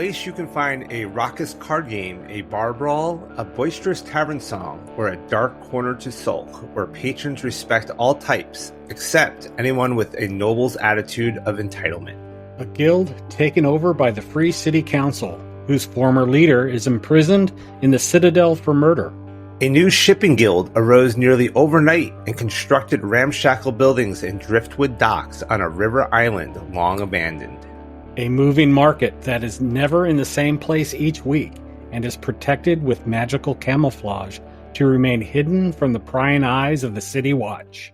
place you can find a raucous card game, a bar brawl, a boisterous tavern song, or a dark corner to sulk, where patrons respect all types, except anyone with a noble's attitude of entitlement. A guild taken over by the Free City Council, whose former leader is imprisoned in the Citadel for murder. A new shipping guild arose nearly overnight and constructed ramshackle buildings and driftwood docks on a river island long abandoned. A moving market that is never in the same place each week and is protected with magical camouflage to remain hidden from the prying eyes of the City Watch.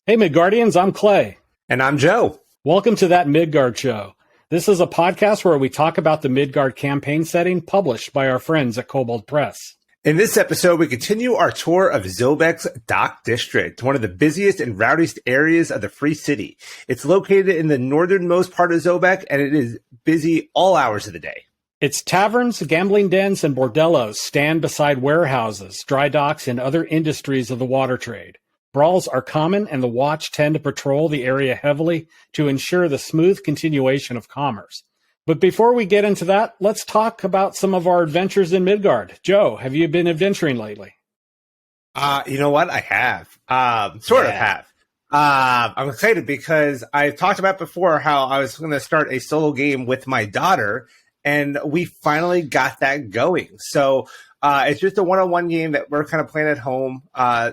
Hey Midgardians, I'm Clay. And I'm Joe. Welcome to That Midgard Show. This is a podcast where we talk about the Midgard campaign setting published by our friends at Kobold Press. In this episode, we continue our tour of Zobeck's Dock District, one of the busiest and rowdiest areas of the Free City. It's located in the northernmost part of Zobeck, and it is busy all hours of the day. Its taverns, gambling dens, and bordellos stand beside warehouses, dry docks, and other industries of the water trade. Brawls are common, and the Watch tend to patrol the area heavily to ensure the smooth continuation of commerce. But before we get into that, let's talk about some of our adventures in Midgard. Joe, have you been adventuring lately? You know what? I have. Sort of have. I'm excited because I've talked about before how I was going to start a solo game with my daughter, and we finally got that going. So it's just a one-on-one game that we're kind of playing at home.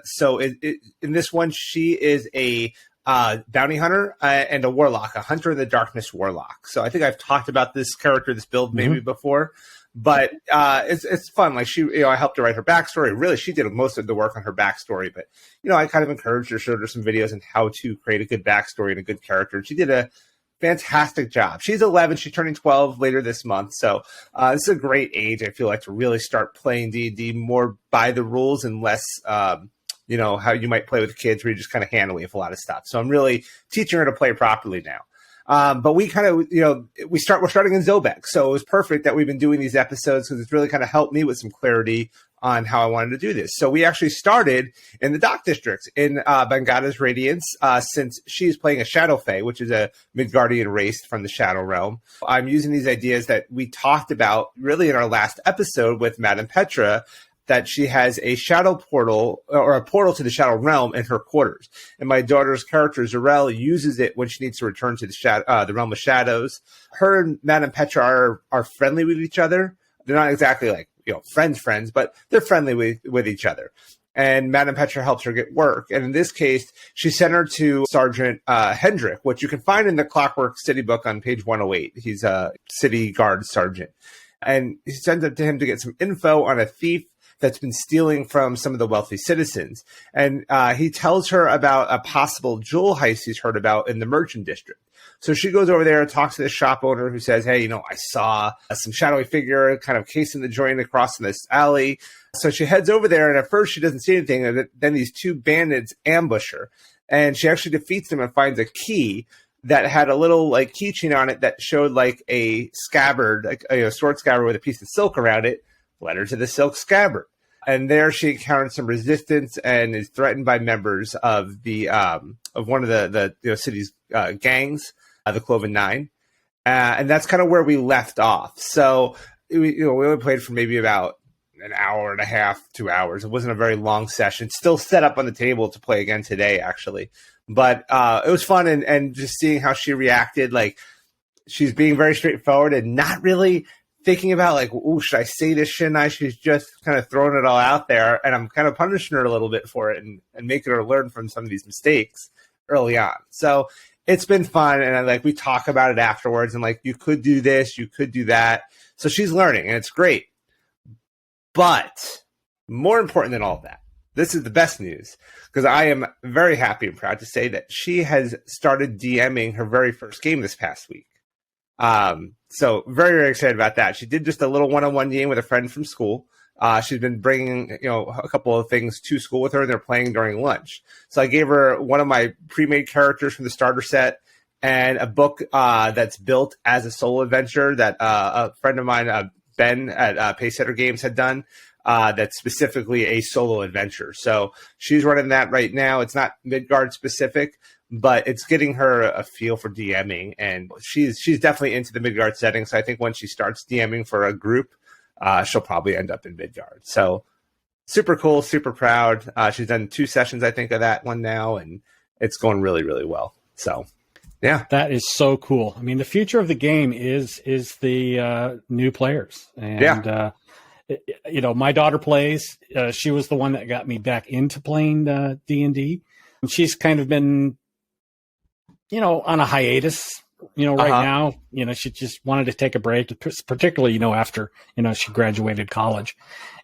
So in this one, she is a bounty hunter and a warlock, a hunter in the darkness warlock. So I think I've talked about this character, this build maybe before, but it's fun. Like I helped her write her backstory. Really, she did most of the work on her backstory, but I kind of encouraged her, showed her some videos on how to create a good backstory and a good character. And she did a fantastic job. She's 11. She's turning 12 later this month. So this is a great age, I feel like, to really start playing D&D more by the rules and less, how you might play with kids where you just kind of hand wave a lot of stuff. So I'm really teaching her to play properly now. But we kind of, we're starting in Zobeck. So it was perfect that we've been doing these episodes because it's really kind of helped me with some clarity on how I wanted to do this. So we actually started in the Dock District in Bangada's Radiance, since she's playing a Shadow Fae, which is a Midgardian race from the Shadow Realm. I'm using these ideas that we talked about really in our last episode with Madame Petra, that she has a shadow portal or a portal to the Shadow Realm in her quarters. And my daughter's character, Zarel, uses it when she needs to return to the Realm of Shadows. Her and Madame Petra are friendly with each other. They're not exactly like, friends, but they're friendly with each other. And Madame Petra helps her get work. And in this case, she sent her to Sergeant Hendrik, which you can find in the Clockwork City book on page 108. He's a city guard sergeant. And he sends it to him to get some info on a thief that's been stealing from some of the wealthy citizens. And he tells her about a possible jewel heist he's heard about in the Merchant District. So she goes over there and talks to the shop owner who says, hey, I saw some shadowy figure kind of casing the joint across in this alley. So she heads over there, and at first she doesn't see anything. And then these two bandits ambush her. And she actually defeats them and finds a key that had a little keychain on it that showed a scabbard, a sword scabbard with a piece of silk around it, led her to the silk scabbard. And there she encountered some resistance and is threatened by members of the of one of the city's gangs, the Cloven Nine, and that's kind of where we left off. So we only played for maybe about an hour and a half, 2 hours. It wasn't a very long session. Still set up on the table to play again today, actually, but it was fun and just seeing how she reacted. She's being very straightforward and not really thinking about should I say this, shouldn't I? She's just kind of throwing it all out there, and I'm kind of punishing her a little bit for it and making her learn from some of these mistakes early on. So it's been fun, and we talk about it afterwards, and you could do this, you could do that. So she's learning, and it's great. But more important than all of that, this is the best news, because I am very happy and proud to say that she has started DMing her very first game this past week. So very, very excited about that. She did just a little one-on-one game with a friend from school. She's been bringing, a couple of things to school with her, and they're playing during lunch. So I gave her one of my pre-made characters from the starter set, and a book that's built as a solo adventure that a friend of mine, Ben at Pacesetter Games, had done. That's specifically a solo adventure. So she's running that right now. It's not Midgard specific, but it's getting her a feel for DMing, and she's definitely into the Midgard setting. So I think when she starts DMing for a group, she'll probably end up in Midgard. So super cool, super proud. She's done 2 sessions, I think, of that one now, and it's going really, really well. So yeah, that is so cool. I mean, the future of the game is the new players, and you know, my daughter plays. She was the one that got me back into playing D&D. And she's kind of been, you know, on a hiatus. You know, right now, you know, she just wanted to take a break, particularly, you know, after, you know, she graduated college.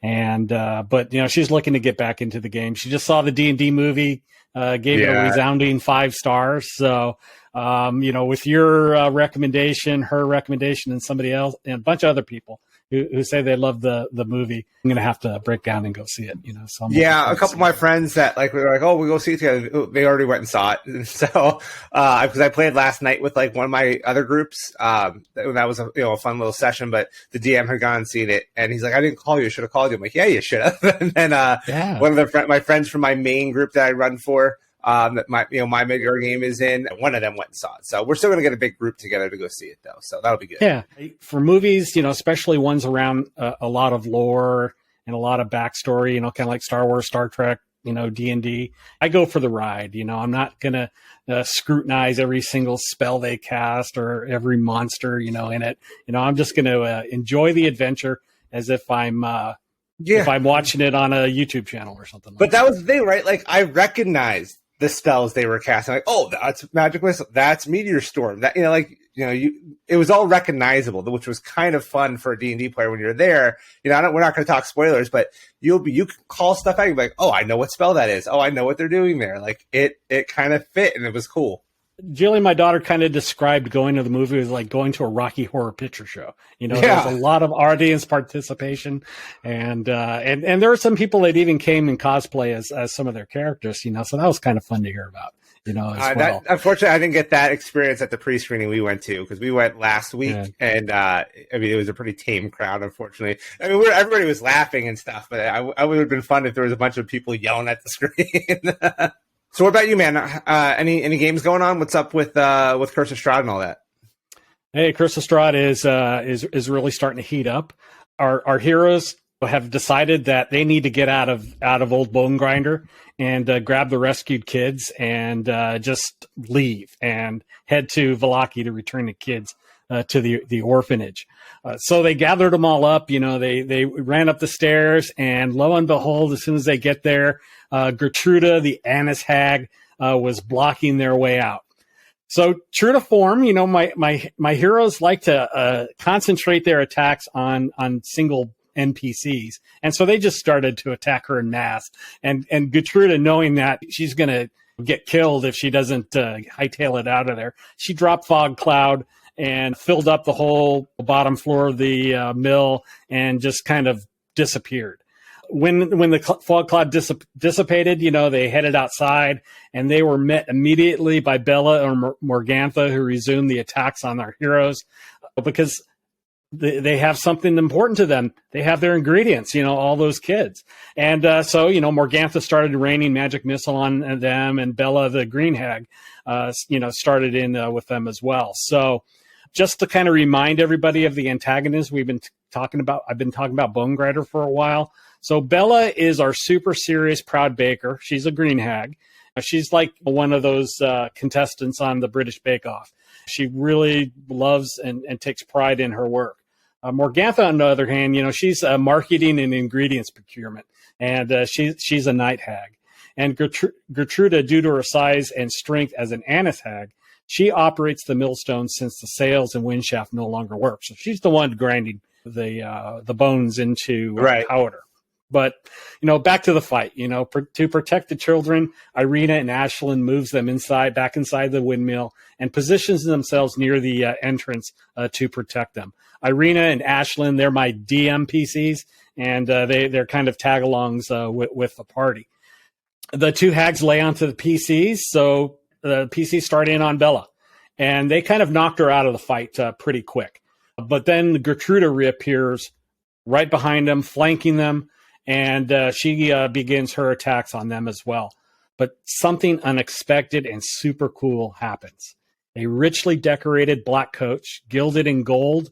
And, but, you know, she's looking to get back into the game. She just saw the D&D movie, gave it a resounding 5 stars. So, you know, with your recommendation, her recommendation, and somebody else, and a bunch of other people who say they love the movie, I'm going to have to break down and go see it, you know. So a couple of my friends that like were like, oh, we'll go see it together. They already went and saw it. And so, because I played last night with like one of my other groups, that was a fun little session, but the DM had gone and seen it, and he's like, I didn't call you. I should have called you. I'm like, yeah, you should have. And then one of my friends from my main group that I run for, that my Midgard game is in, one of them went and saw it. So we're still going to get a big group together to go see it, though. So that'll be good. Yeah. For movies, you know, especially ones around a lot of lore and a lot of backstory, you know, kind of like Star Wars, Star Trek, you know, D&D, I go for the ride. You know, I'm not going to scrutinize every single spell they cast or every monster, you know, in it. You know, I'm just going to enjoy the adventure as if I'm if I'm watching it on a YouTube channel or something. But that was the thing, right? Like, I recognized the spells they were casting, like, oh, that's magic missile, that's meteor storm, that, you know, like, you know, it was all recognizable, which was kind of fun for a D&D player when you're there. You know, we're not going to talk spoilers, but you can call stuff out. You'll be like, oh, I know what spell that is. Oh, I know what they're doing there. Like, it kind of fit, and it was cool. Jillian, my daughter, kind of described going to the movie as like going to a Rocky Horror Picture Show. You know, there's a lot of audience participation, and there are some people that even came in cosplay as some of their characters. You know, so that was kind of fun to hear about. You know, as well. Unfortunately, I didn't get that experience at the pre-screening we went to, because we went last week, and I mean, it was a pretty tame crowd. Unfortunately, I mean, everybody was laughing and stuff, but I would have been fun if there was a bunch of people yelling at the screen. So what about you, man? Any games going on? What's up with Curse of Strahd and all that? Hey, Curse of Strahd is really starting to heat up. Our heroes have decided that they need to get out of Old Bone Grinder and grab the rescued kids and just leave and head to Vallaki to return the kids to the orphanage. So they gathered them all up. You know, they ran up the stairs, and lo and behold, as soon as they get there, Gertruda, the Annis hag, was blocking their way out. So true to form, you know, my heroes like to concentrate their attacks on single NPCs, and so they just started to attack her en masse. And Gertruda, knowing that she's going to get killed if she doesn't hightail it out of there, she dropped Fog Cloud and filled up the whole bottom floor of the mill and just kind of disappeared. When the fog cloud dissipated, you know, they headed outside, and they were met immediately by Bella or Morgantha, who resumed the attacks on our heroes, because they have something important to them. They have their ingredients, you know, all those kids. And so, you know, Morgantha started raining magic missile on them, and Bella, the green hag, you know, started in with them as well. So just to kind of remind everybody of the antagonists we've been talking about, I've been talking about Bone Grinder for a while. So Bella is our super serious proud baker. She's a green hag. She's like one of those contestants on the British Bake Off. She really loves and takes pride in her work. Morgantha, on the other hand, you know, she's marketing and ingredients procurement, and she's a night hag. And Gertruda, due to her size and strength as an Annis hag, she operates the millstone since the sails and wind shaft no longer work. So she's the one grinding the bones into powder. But, you know, back to the fight, you know, to protect the children, Irina and Ashlyn moves them back inside the windmill, and positions themselves near the entrance to protect them. Irina and Ashlyn, they're my DM PCs, and they're kind of tag-alongs with the party. The two hags lay onto the PCs, so the PCs start in on Bella. and they kind of knocked her out of the fight pretty quick. But then Gertruda reappears right behind them, flanking them, and she begins her attacks on them as well. But something unexpected and super cool happens. A richly decorated black coach, gilded in gold,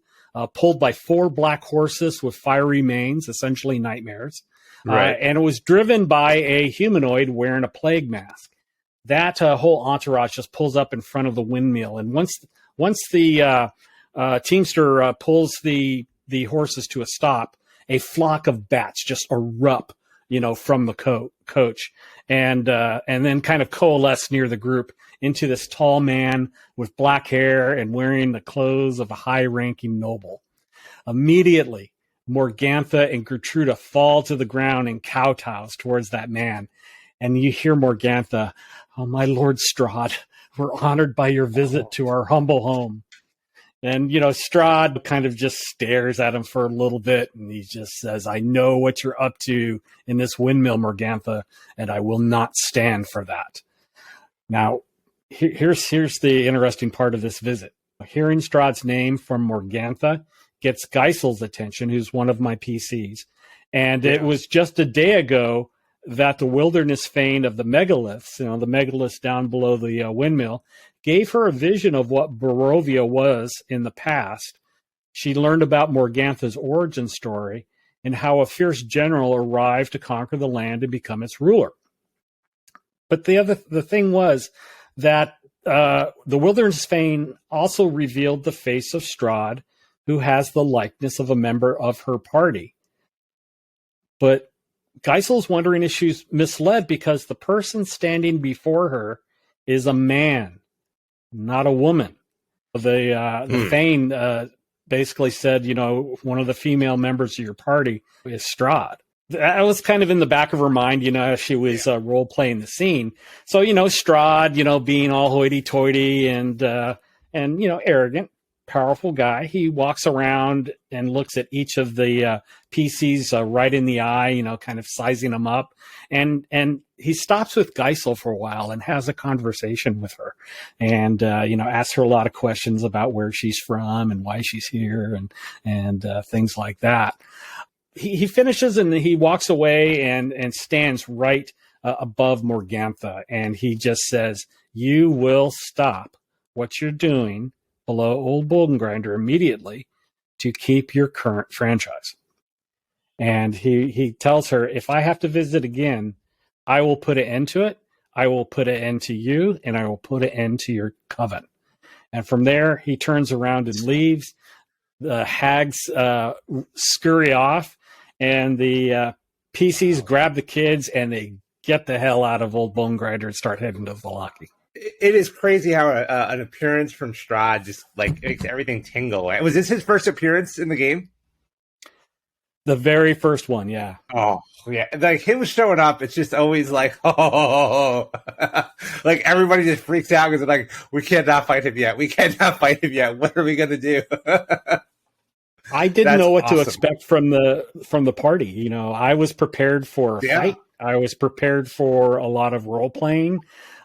pulled by 4 black horses with fiery manes, essentially nightmares. Right. And it was driven by a humanoid wearing a plague mask. That whole entourage just pulls up in front of the windmill. And once the teamster pulls the horses to a stop, a flock of bats just erupt, from the coach, and then kind of coalesce near the group into this tall man with black hair and wearing the clothes of a high-ranking noble. Immediately, Morgantha and Gertruda fall to the ground and kowtows towards that man. And you hear Morgantha, "Oh, my Lord Strahd, we're honored by your visit to our humble home." And, Strahd kind of just stares at him for a little bit, and he just says, "I know what you're up to in this windmill, Morgantha, and I will not stand for that." Now, here's the interesting part of this visit. Hearing Strahd's name from Morgantha gets Geisel's attention, who's one of my PCs. And It was just a day ago that the wilderness fane of the megaliths, the megaliths down below the windmill, gave her a vision of what Barovia was in the past. She learned about Morgantha's origin story and how a fierce general arrived to conquer the land and become its ruler. But the thing was that the wilderness fane also revealed the face of Strahd, who has the likeness of a member of her party. But Geisel's wondering if she's misled because the person standing before her is a man, not a woman. The Thane basically said, one of the female members of your party is Strahd. That was kind of in the back of her mind, as she was role-playing the scene. So, Strahd, being all hoity-toity and arrogant, powerful guy, he walks around and looks at each of the PCs right in the eye, kind of sizing them up. And he stops with Geisel for a while and has a conversation with her and, asks her a lot of questions about where she's from and why she's here and things like that. He finishes and he walks away and stands right above Morgantha. And he just says, "You will stop what you're doing below Old Bone Grinder immediately to keep your current franchise." And he tells her, "If I have to visit again, I will put an end to it. I will put an end to you, and I will put an end to your coven." And from there, he turns around and leaves. The hags scurry off, and the PCs grab the kids, and they get the hell out of Old Bone Grinder and start heading to Valaki. It is crazy how an appearance from Strahd just makes everything tingle. Was this his first appearance in the game? The very first one, yeah. Oh, yeah. Like him showing up, it's just always like, oh, like everybody just freaks out because they're like, "We cannot fight him yet. We cannot fight him yet. What are we going to do?" I didn't know what to expect from the party. I was prepared for a fight. I was prepared for a lot of role playing.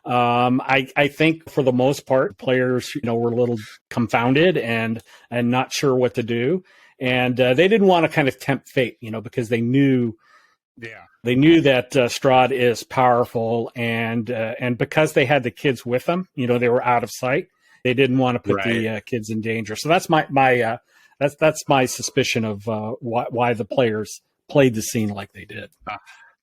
I think for the most part, players, were a little confounded and not sure what to do. And they didn't want to kind of tempt fate, because they knew that Strahd is powerful and because they had the kids with them, they were out of sight. They didn't want to put the kids in danger. So that's that's my suspicion of why the players played the scene like they did.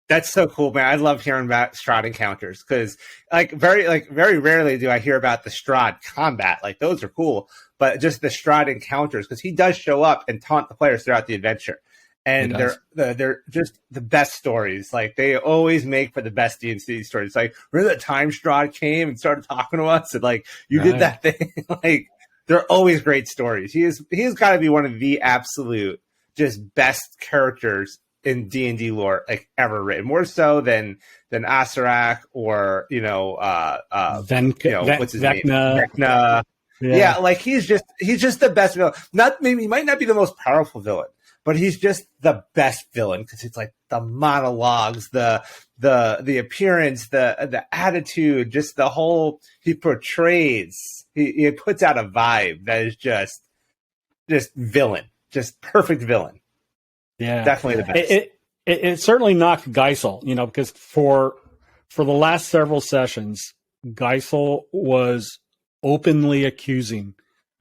That's so cool, man. I love hearing about Strahd encounters because very rarely do I hear about the Strahd combat. Like those are cool, but just the Strahd encounters, because he does show up and taunt the players throughout the adventure. And they're just the best stories. Like they always make for the best D&D stories. Like, remember that time Strahd came and started talking to us and like you did that thing? Like they're always great stories. He's got to be one of the absolute just best characters in D&D lore like ever written, more so than Asarak or what's his name, Vecna. Yeah, like he's just the best villain. He might not be the most powerful villain, but he's just the best villain because it's like the monologues, the appearance, the attitude, just the whole he portrays. He puts out a vibe that is just villain, just perfect villain. Yeah, definitely the best. It certainly knocked Geisel, because for the last several sessions, Geisel was openly accusing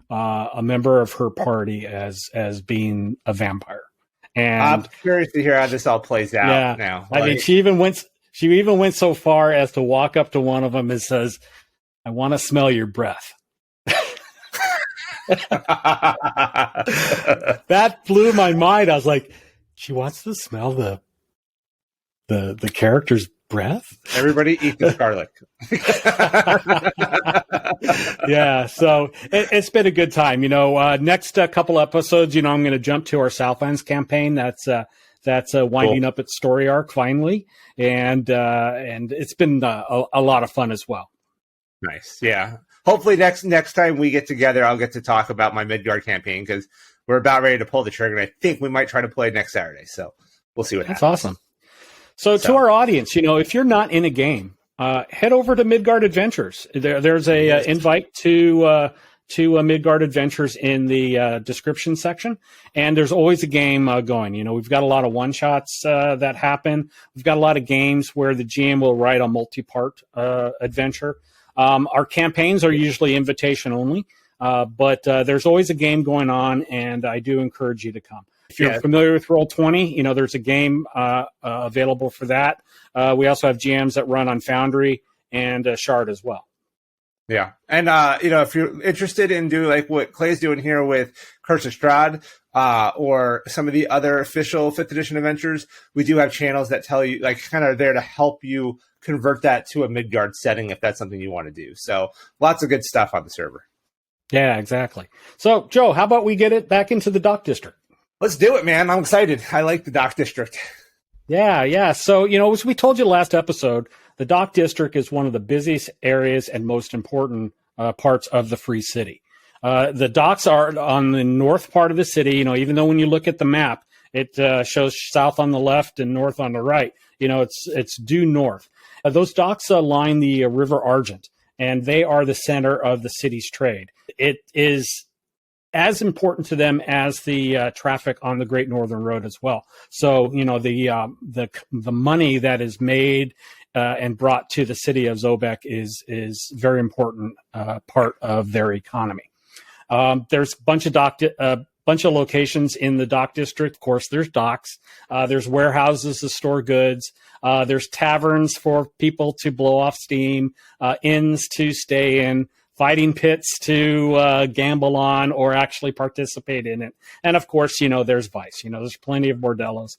a member of her party as being a vampire. And I'm curious to hear how this all plays out now. I mean, she even went so far as to walk up to one of them and says, "I want to smell your breath." That blew my mind. I was like, she wants to smell the character's breath? Everybody eat this garlic. Yeah, so it's been a good time. Next couple episodes, I'm going to jump to our Southlands campaign. That's winding up its story arc finally, and it's been a lot of fun as well. Nice, yeah. Hopefully next time we get together, I'll get to talk about my Midgard campaign because we're about ready to pull the trigger, and I think we might try to play next Saturday. So we'll see what happens. That's awesome. So to our audience, if you're not in a game, head over to Midgard Adventures. There's a invite to Midgard Adventures in the description section, and there's always a game going. We've got a lot of one-shots that happen. We've got a lot of games where the GM will write a multi-part adventure. Our campaigns are usually invitation only, but there's always a game going on, and I do encourage you to come. If you're familiar with Roll20, there's a game available for that. We also have GMs that run on Foundry and Shard as well. Yeah. And, if you're interested in doing like what Clay's doing here with Curse of Strahd, or some of the other official 5th edition adventures, we do have channels that tell you, like, kind of there to help you convert that to a Midgard setting if that's something you want to do. So lots of good stuff on the server. Yeah, exactly. So, Joe, how about we get it back into the Dock District? Let's do it, man. I'm excited. I like the Dock District. Yeah. So, as we told you last episode, the Dock District is one of the busiest areas and most important parts of the Free City. The docks are on the north part of the city, even though when you look at the map, it shows south on the left and north on the right. It's due north. Those docks line the River Argent, and they are the center of the city's trade. It is as important to them as the traffic on the Great Northern Road as well. So, the money that is made and brought to the city of Zobeck is very important part of their economy. There's a bunch of locations in the Dock District. Of course, there's docks. There's warehouses to store goods. There's taverns for people to blow off steam, inns to stay in, fighting pits to gamble on or actually participate in it. And of course, there's Vice. There's plenty of bordellos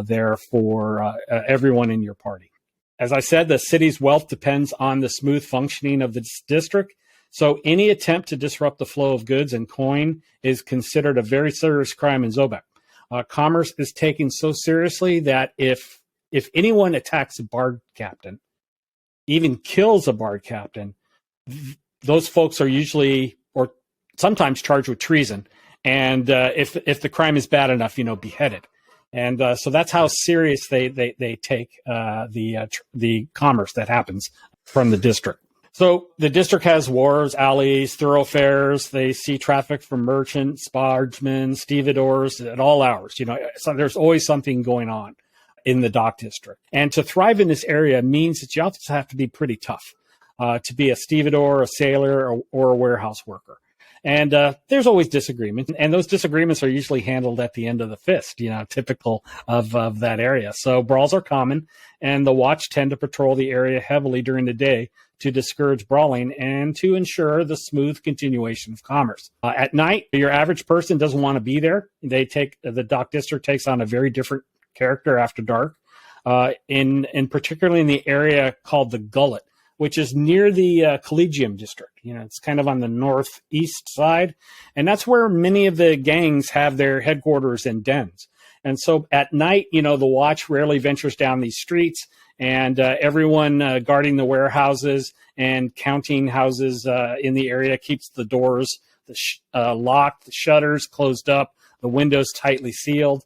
there for everyone in your party. As I said, the city's wealth depends on the smooth functioning of this district. So any attempt to disrupt the flow of goods and coin is considered a very serious crime in Zobeck. Commerce is taken so seriously that if anyone attacks a bard captain, even kills a bard captain, those folks are usually or sometimes charged with treason. And if the crime is bad enough, beheaded. And so that's how serious they take the commerce that happens from the district. So the district has wharves, alleys, thoroughfares. They see traffic from merchants, bargemen, stevedores at all hours. So there's always something going on in the Dock District. And to thrive in this area means that you also have to be pretty tough to be a stevedore, a sailor, or a warehouse worker. And there's always disagreements, and those disagreements are usually handled at the end of the fist, typical of that area. So brawls are common, and the Watch tend to patrol the area heavily during the day to discourage brawling and to ensure the smooth continuation of commerce. At night, your average person doesn't want to be there. The Dock District takes on a very different character after dark, in particularly in the area called the Gullet, which is near the Collegium District. It's kind of on the northeast side. And that's where many of the gangs have their headquarters and dens. And so at night, the Watch rarely ventures down these streets, and everyone guarding the warehouses and counting houses in the area keeps the doors locked, the shutters closed up, the windows tightly sealed.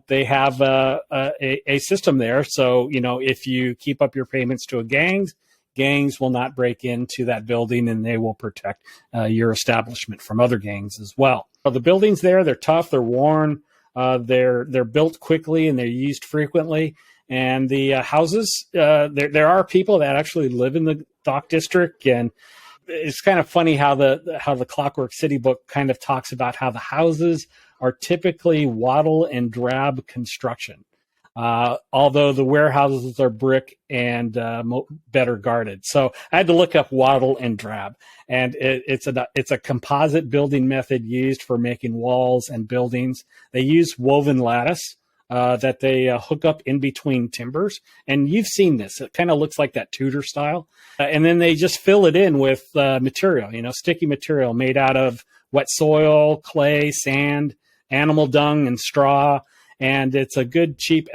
They have a system there. So, if you keep up your payments to a gangs will not break into that building, and they will protect your establishment from other gangs as well. So the buildings there, they're tough, they're worn, they're built quickly, and they're used frequently. And the houses, there are people that actually live in the dock district, and it's kind of funny how the Clockwork City book kind of talks about how the houses are typically wattle and drab construction, although the warehouses are brick and better guarded. So I had to look up wattle and drab, and it's a composite building method used for making walls and buildings. They use woven lattice that they hook up in between timbers. And you've seen this. It kind of looks like that Tudor style. And then they just fill it in with material, sticky material made out of wet soil, clay, sand, animal dung, and straw. And it's a good, cheap,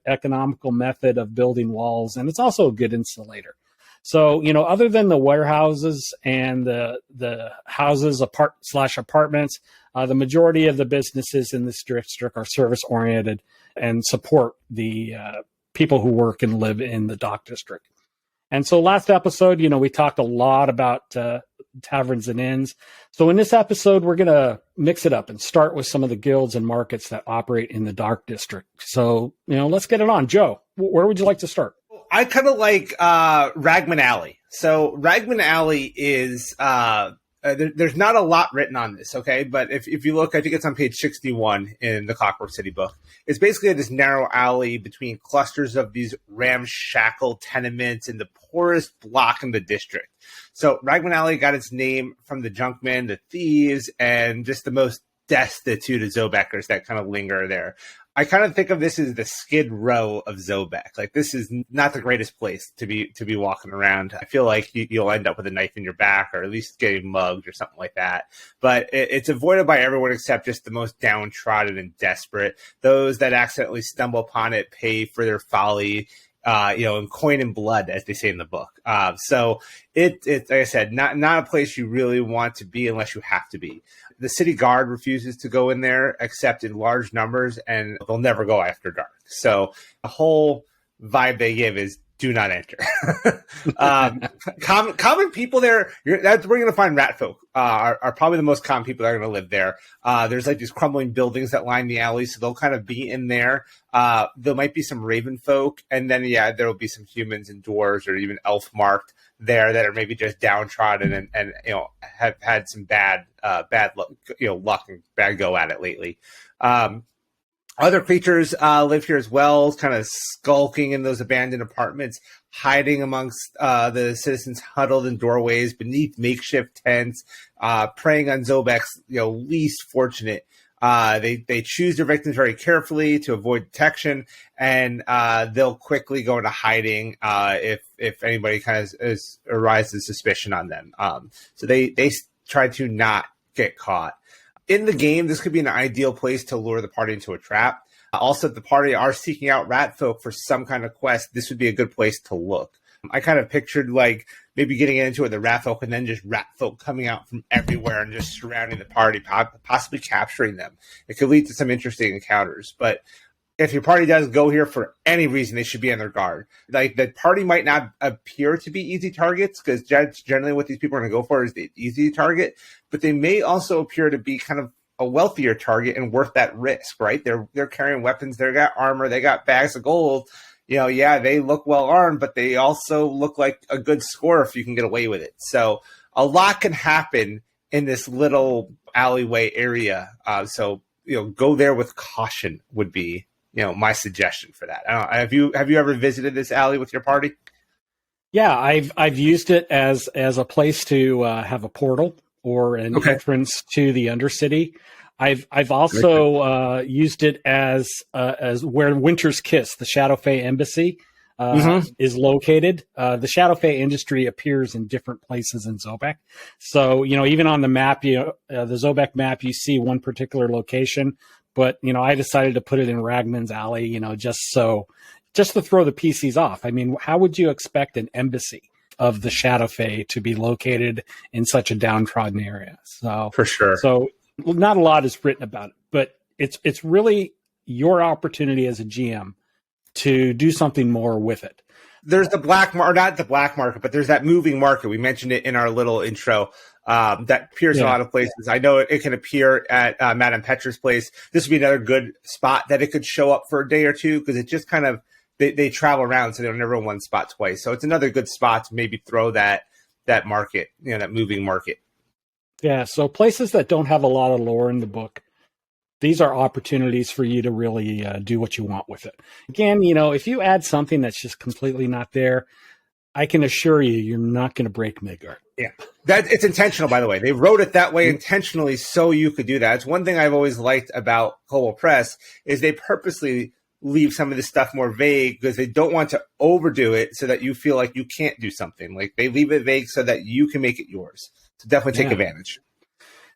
economical method of building walls. And it's also a good insulator. So, other than the warehouses and the houses / apartments, the majority of the businesses in this district are service-oriented and support the people who work and live in the dock district. And so last episode, we talked a lot about taverns and inns. So in this episode, we're going to mix it up and start with some of the guilds and markets that operate in the dock district. So, let's get it on. Joe, where would you like to start? I kind of like Ragman Ally. So Ragman Ally is there's not a lot written on this, okay? But if you look, I think it's on page 61 in the Clockwork City book. It's basically this narrow alley between clusters of these ramshackle tenements in the poorest block in the district. So Ragman Ally got its name from the junkmen, the thieves, and just the most destitute of Zobeckers that kind of linger there. I kind of think of this as the Skid Row of Zobeck. Like, this is not the greatest place to be walking around. I feel like you'll end up with a knife in your back, or at least getting mugged or something like that. But it's avoided by everyone except just the most downtrodden and desperate. Those that accidentally stumble upon it pay for their folly, in coin and blood, as they say in the book. So it's like I said, not a place you really want to be unless you have to be. The city guard refuses to go in there except in large numbers, and they'll never go after dark. So the whole vibe they give is do not enter. Common people there, we're going to find rat folk are probably the most common people that are going to live there. There's like these crumbling buildings that line the alley, so they'll kind of be in there. There might be some raven folk, and then, there will be some humans and dwarves or even elf marked there that are maybe just downtrodden and have had some bad luck, luck and bad go at it lately. Other creatures live here as well, kind of skulking in those abandoned apartments, hiding amongst the citizens huddled in doorways beneath makeshift tents, preying on Zobeck's least fortunate. They choose their victims very carefully to avoid detection, and they'll quickly go into hiding if anybody kind of arises suspicion on them. So they try to not get caught. In the game, this could be an ideal place to lure the party into a trap. Also, if the party are seeking out rat folk for some kind of quest, this would be a good place to look. I kind of pictured like maybe getting into it with the rat folk and then just rat folk coming out from everywhere and just surrounding the party, possibly capturing them. It could lead to some interesting encounters. But if your party does go here for any reason, they should be on their guard. Like, the party might not appear to be easy targets, because generally what these people are going to go for is the easy target, but they may also appear to be kind of a wealthier target and worth that risk, right? They're carrying weapons, they got armor, they got bags of gold. They look well armed, but they also look like a good score if you can get away with it. So a lot can happen in this little alleyway area. So go there with caution would be my suggestion for that. Have you ever visited this alley with your party? Yeah, I've used it as a place to have a portal or an entrance to the Undercity. I've also used it as where Winter's Kiss, the Shadowfey embassy, is located. The Shadowfey industry appears in different places in Zobeck. So even on the map, the Zobeck map, you see one particular location. But, I decided to put it in Ragman's Alley, just to throw the PCs off. I mean, how would you expect an embassy of the Shadowfey to be located in such a downtrodden area? So, for sure. So not a lot is written about it. But it's really your opportunity as a GM to do something more with it. There's the black market, not the black market, but there's that moving market. We mentioned it in our little intro. That appears in a lot of places. I know it can appear at Madame Petra's place. This would be another good spot that it could show up for a day or two, because it just kind of they travel around, so they're never in one spot twice. So it's another good spot to maybe throw that market, that moving market. Yeah. So places that don't have a lot of lore in the book, these are opportunities for you to really do what you want with it. Again, if you add something that's just completely not there, I can assure you, you're not going to break Midgard. Yeah, it's intentional, by the way. They wrote it that way intentionally so you could do that. It's one thing I've always liked about Kobold Press is they purposely leave some of this stuff more vague because they don't want to overdo it so that you feel like you can't do something. Like, they leave it vague so that you can make it yours. So definitely take advantage.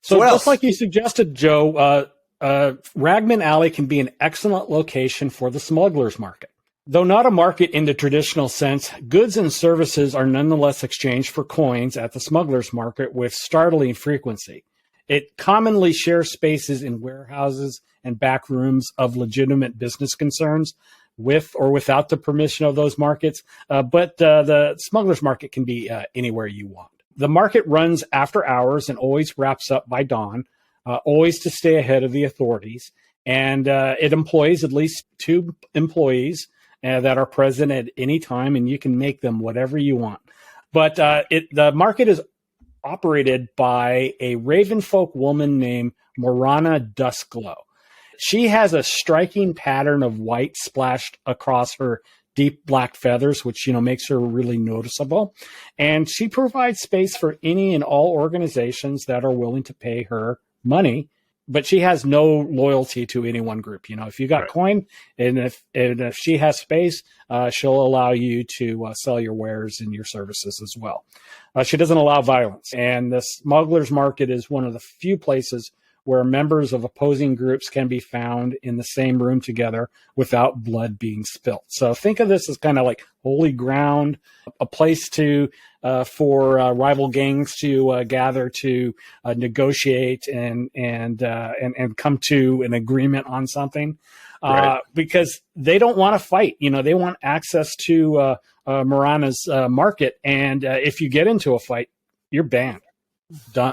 So just like you suggested, Joe, Ragman Ally can be an excellent location for the smuggler's market. Though not a market in the traditional sense, goods and services are nonetheless exchanged for coins at the smuggler's market with startling frequency. It commonly shares spaces in warehouses and back rooms of legitimate business concerns, with or without the permission of those markets, but the smuggler's market can be anywhere you want. The market runs after hours and always wraps up by dawn, always to stay ahead of the authorities, and it employs at least 2 employees that are present at any time, and you can make them whatever you want. But the market is operated by a Ravenfolk woman named Morana Duskglow. She has a striking pattern of white splashed across her deep black feathers, which makes her really noticeable. And she provides space for any and all organizations that are willing to pay her money. But she has no loyalty to any one group. If you got coin and if she has space, she'll allow you to sell your wares and your services as well. She doesn't allow violence. And the smuggler's market is one of the few places where members of opposing groups can be found in the same room together without blood being spilt. So think of this as kind of like holy ground, a place for rival gangs to gather to negotiate and come to an agreement on something, because they don't want to fight. They want access to Morana's market, and if you get into a fight, you're banned.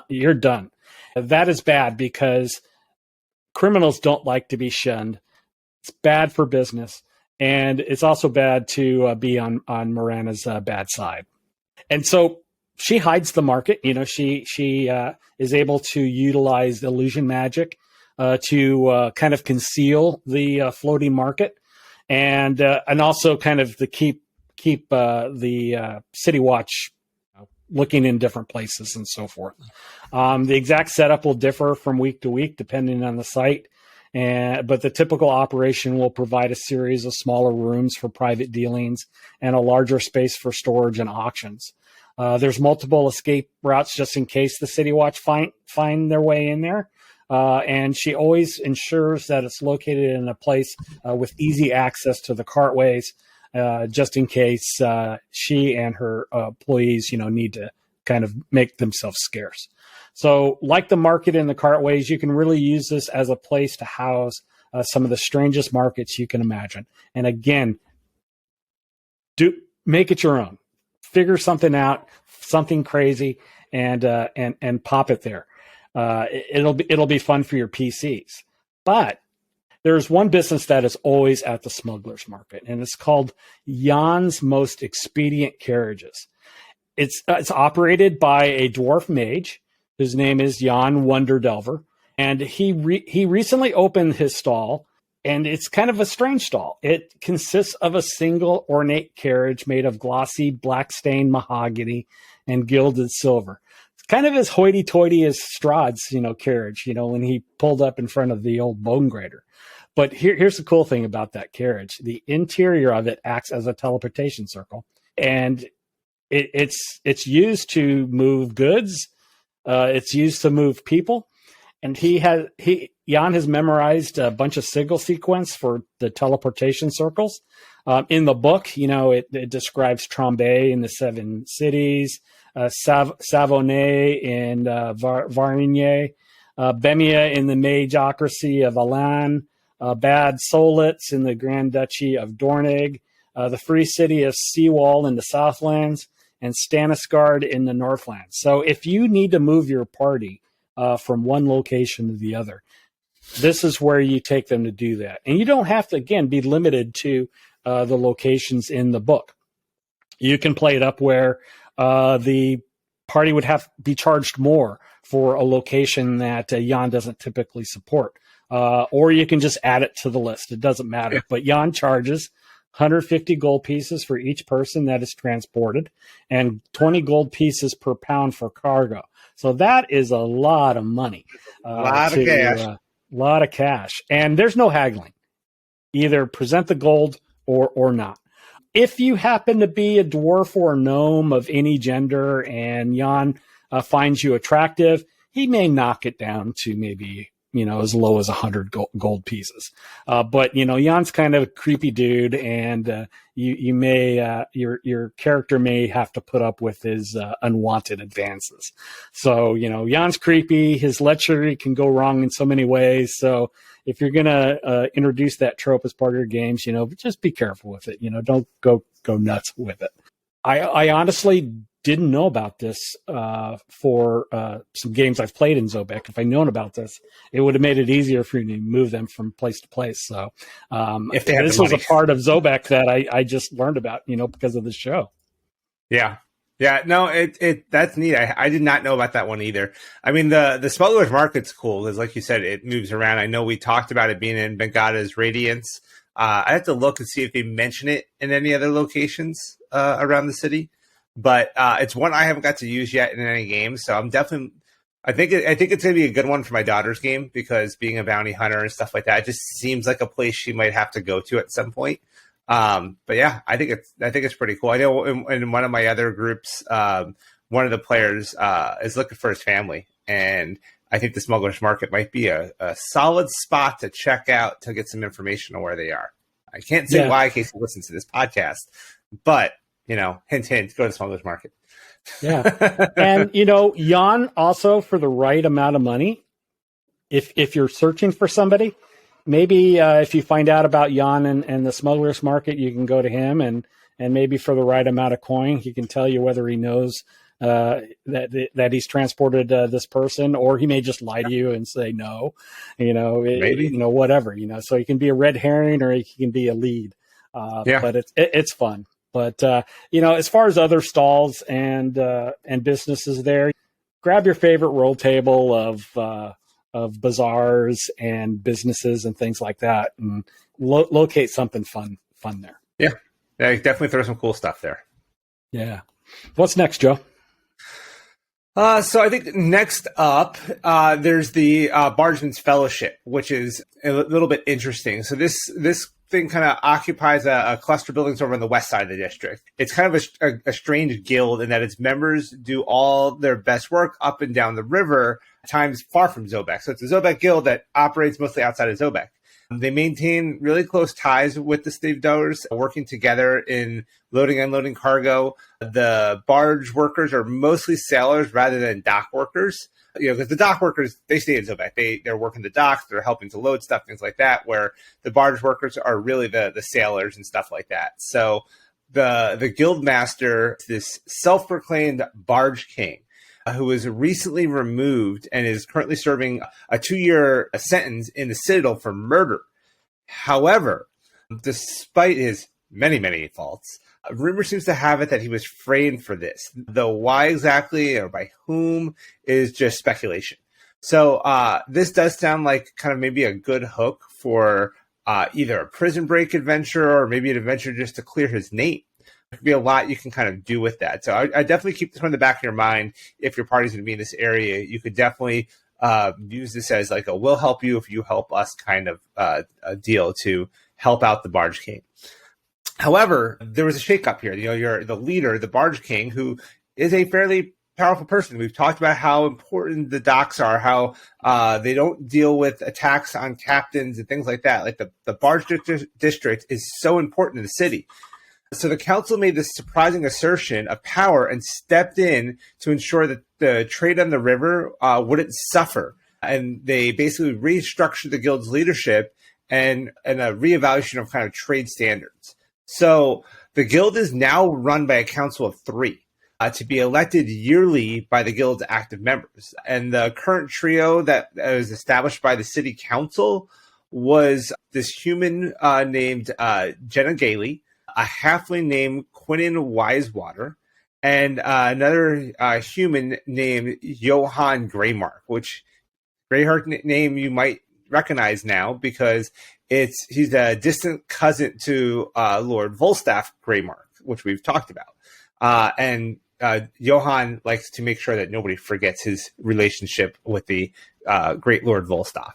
You're done. That is bad because criminals don't like to be shunned. It's bad for business, and it's also bad to be on Morana's bad side. And so she hides the market. She is able to utilize illusion magic to kind of conceal the floating market, and also kind of to keep the City Watch looking in different places and so forth. The exact setup will differ from week to week depending on the site, but the typical operation will provide a series of smaller rooms for private dealings and a larger space for storage and auctions. There's multiple escape routes just in case the City Watch find their way in there. And she always ensures that it's located in a place with easy access to the cartways, just in case she and her employees, need to kind of make themselves scarce. So like the market and the cartways, you can really use this as a place to house some of the strangest markets you can imagine. And again, make it your own. Figure something out, something crazy, and pop it there. It'll be fun for your PCs. But there's one business that is always at the smuggler's market, and it's called Jan's Most Expedient Carriages. It's operated by a dwarf mage whose name is Jan Wonderdelver, and he recently opened his stall, and it's kind of a strange stall. It consists of a single ornate carriage made of glossy black-stained mahogany and gilded silver. It's kind of as hoity-toity as Strahd's, carriage, when he pulled up in front of the old bone grater. But here's the cool thing about that carriage. The interior of it acts as a teleportation circle, and it's used to move goods. It's used to move people, and Jan has memorized a bunch of signal sequence for the teleportation circles. In the book, it describes Trombay in the 7 cities, Savonnet in Varigny, Bemia in the Mageocracy of Alan, Bad Solitz in the Grand Duchy of Dornig, the Free City of Seawall in the Southlands, and Stanisgard in the Northlands. So if you need to move your party from one location to the other, this is where you take them to do that. And you don't have to, again, be limited to the locations in the book. You can play it up where the party would have be charged more for a location that Jan doesn't typically support. Or you can just add it to the list. It doesn't matter. Yeah. But Jan charges 150 gold pieces for each person that is transported and 20 gold pieces per pound for cargo. So that is a lot of money. A lot of cash. And there's no haggling. Either present the gold or not. If you happen to be a dwarf or a gnome of any gender and Jan finds you attractive, he may knock it down to maybe, as low as 100 gold pieces. But, Jan's kind of a creepy dude, and you may, your character may have to put up with his unwanted advances. So, Jan's creepy. His lechery can go wrong in so many ways. So if you're going to introduce that trope as part of your games, just be careful with it. Don't go nuts with it. I honestly didn't know about this for some games I've played in Zobeck. If I'd known about this, it would have made it easier for me to move them from place to place. So if this was a part of Zobeck that I just learned about, because of the show. Yeah. Yeah, no, that's neat. I did not know about that one either. I mean, the Smuggler's Market's cool because, like you said, it moves around. I know we talked about it being in Bengada's Radiance. I have to look and see if they mention it in any other locations around the city. But it's one I haven't got to use yet in any games. So I'm definitely, I think it's going to be a good one for my daughter's game because being a bounty hunter and stuff like that, it just seems like a place she might have to go to at some point. But yeah, I think it's pretty cool. I know in one of my other groups, one of the players is looking for his family, and I think the Smuggler's Market might be a solid spot to check out to get some information on where they are. I can't say why in case he listens to this podcast, but hint, hint, go to the Smuggler's Market. Yeah, and Jan also for the right amount of money, if you're searching for somebody. Maybe if you find out about Jan and the Smuggler's Market, you can go to him and maybe for the right amount of coin, he can tell you whether he knows that he's transported this person, or he may just lie to you and say no, maybe whatever, So he can be a red herring or he can be a lead. But it's fun. But as far as other stalls and businesses there, grab your favorite roll table of bazaars and businesses and things like that, and locate something fun there. Yeah, definitely throw some cool stuff there. Yeah. What's next, Joe? So I think next up, there's the Bargeman's Fellowship, which is a little bit interesting. So this thing kind of occupies a cluster of buildings over on the west side of the district. It's kind of a strange guild in that its members do all their best work up and down the river, times far from Zobeck. So it's a Zobeck guild that operates mostly outside of Zobeck. They maintain really close ties with the stevedores, working together in loading and unloading cargo. The barge workers are mostly sailors rather than dock workers. Because the dock workers, they stay in Zobeck. They're working the docks, they're helping to load stuff, things like that, where the barge workers are really the sailors and stuff like that. So the guild master, this self-proclaimed barge king, who was recently removed and is currently serving a 2-year sentence in the Citadel for murder. However, despite his many, many faults, rumor seems to have it that he was framed for this. Though why exactly or by whom is just speculation. So this does sound like kind of maybe a good hook for either a prison break adventure or maybe an adventure just to clear his name. There could be a lot you can kind of do with that. So I definitely keep this one in the back of your mind. If your party's going to be in this area, you could definitely use this as like a we'll help you if you help us kind of a deal to help out the Barge King. However, there was a shakeup here. You're the leader, the Barge King, who is a fairly powerful person. We've talked about how important the docks are, how they don't deal with attacks on captains and things like that. Like the Barge District is so important in the city. So the council made this surprising assertion of power and stepped in to ensure that the trade on the river wouldn't suffer and they basically restructured the guild's leadership and a reevaluation of kind of trade standards. So the guild is now run by a council of 3 to be elected yearly by the guild's active members. And the current trio that was established by the city council was this human named Jenna Gailey, a halfling named Quinnen Wisewater, and another human named Johann Greymark, which Greyheart name you might recognize now because he's a distant cousin to Lord Volstaff Greymark, which we've talked about. And Johann likes to make sure that nobody forgets his relationship with the great Lord Volstaff.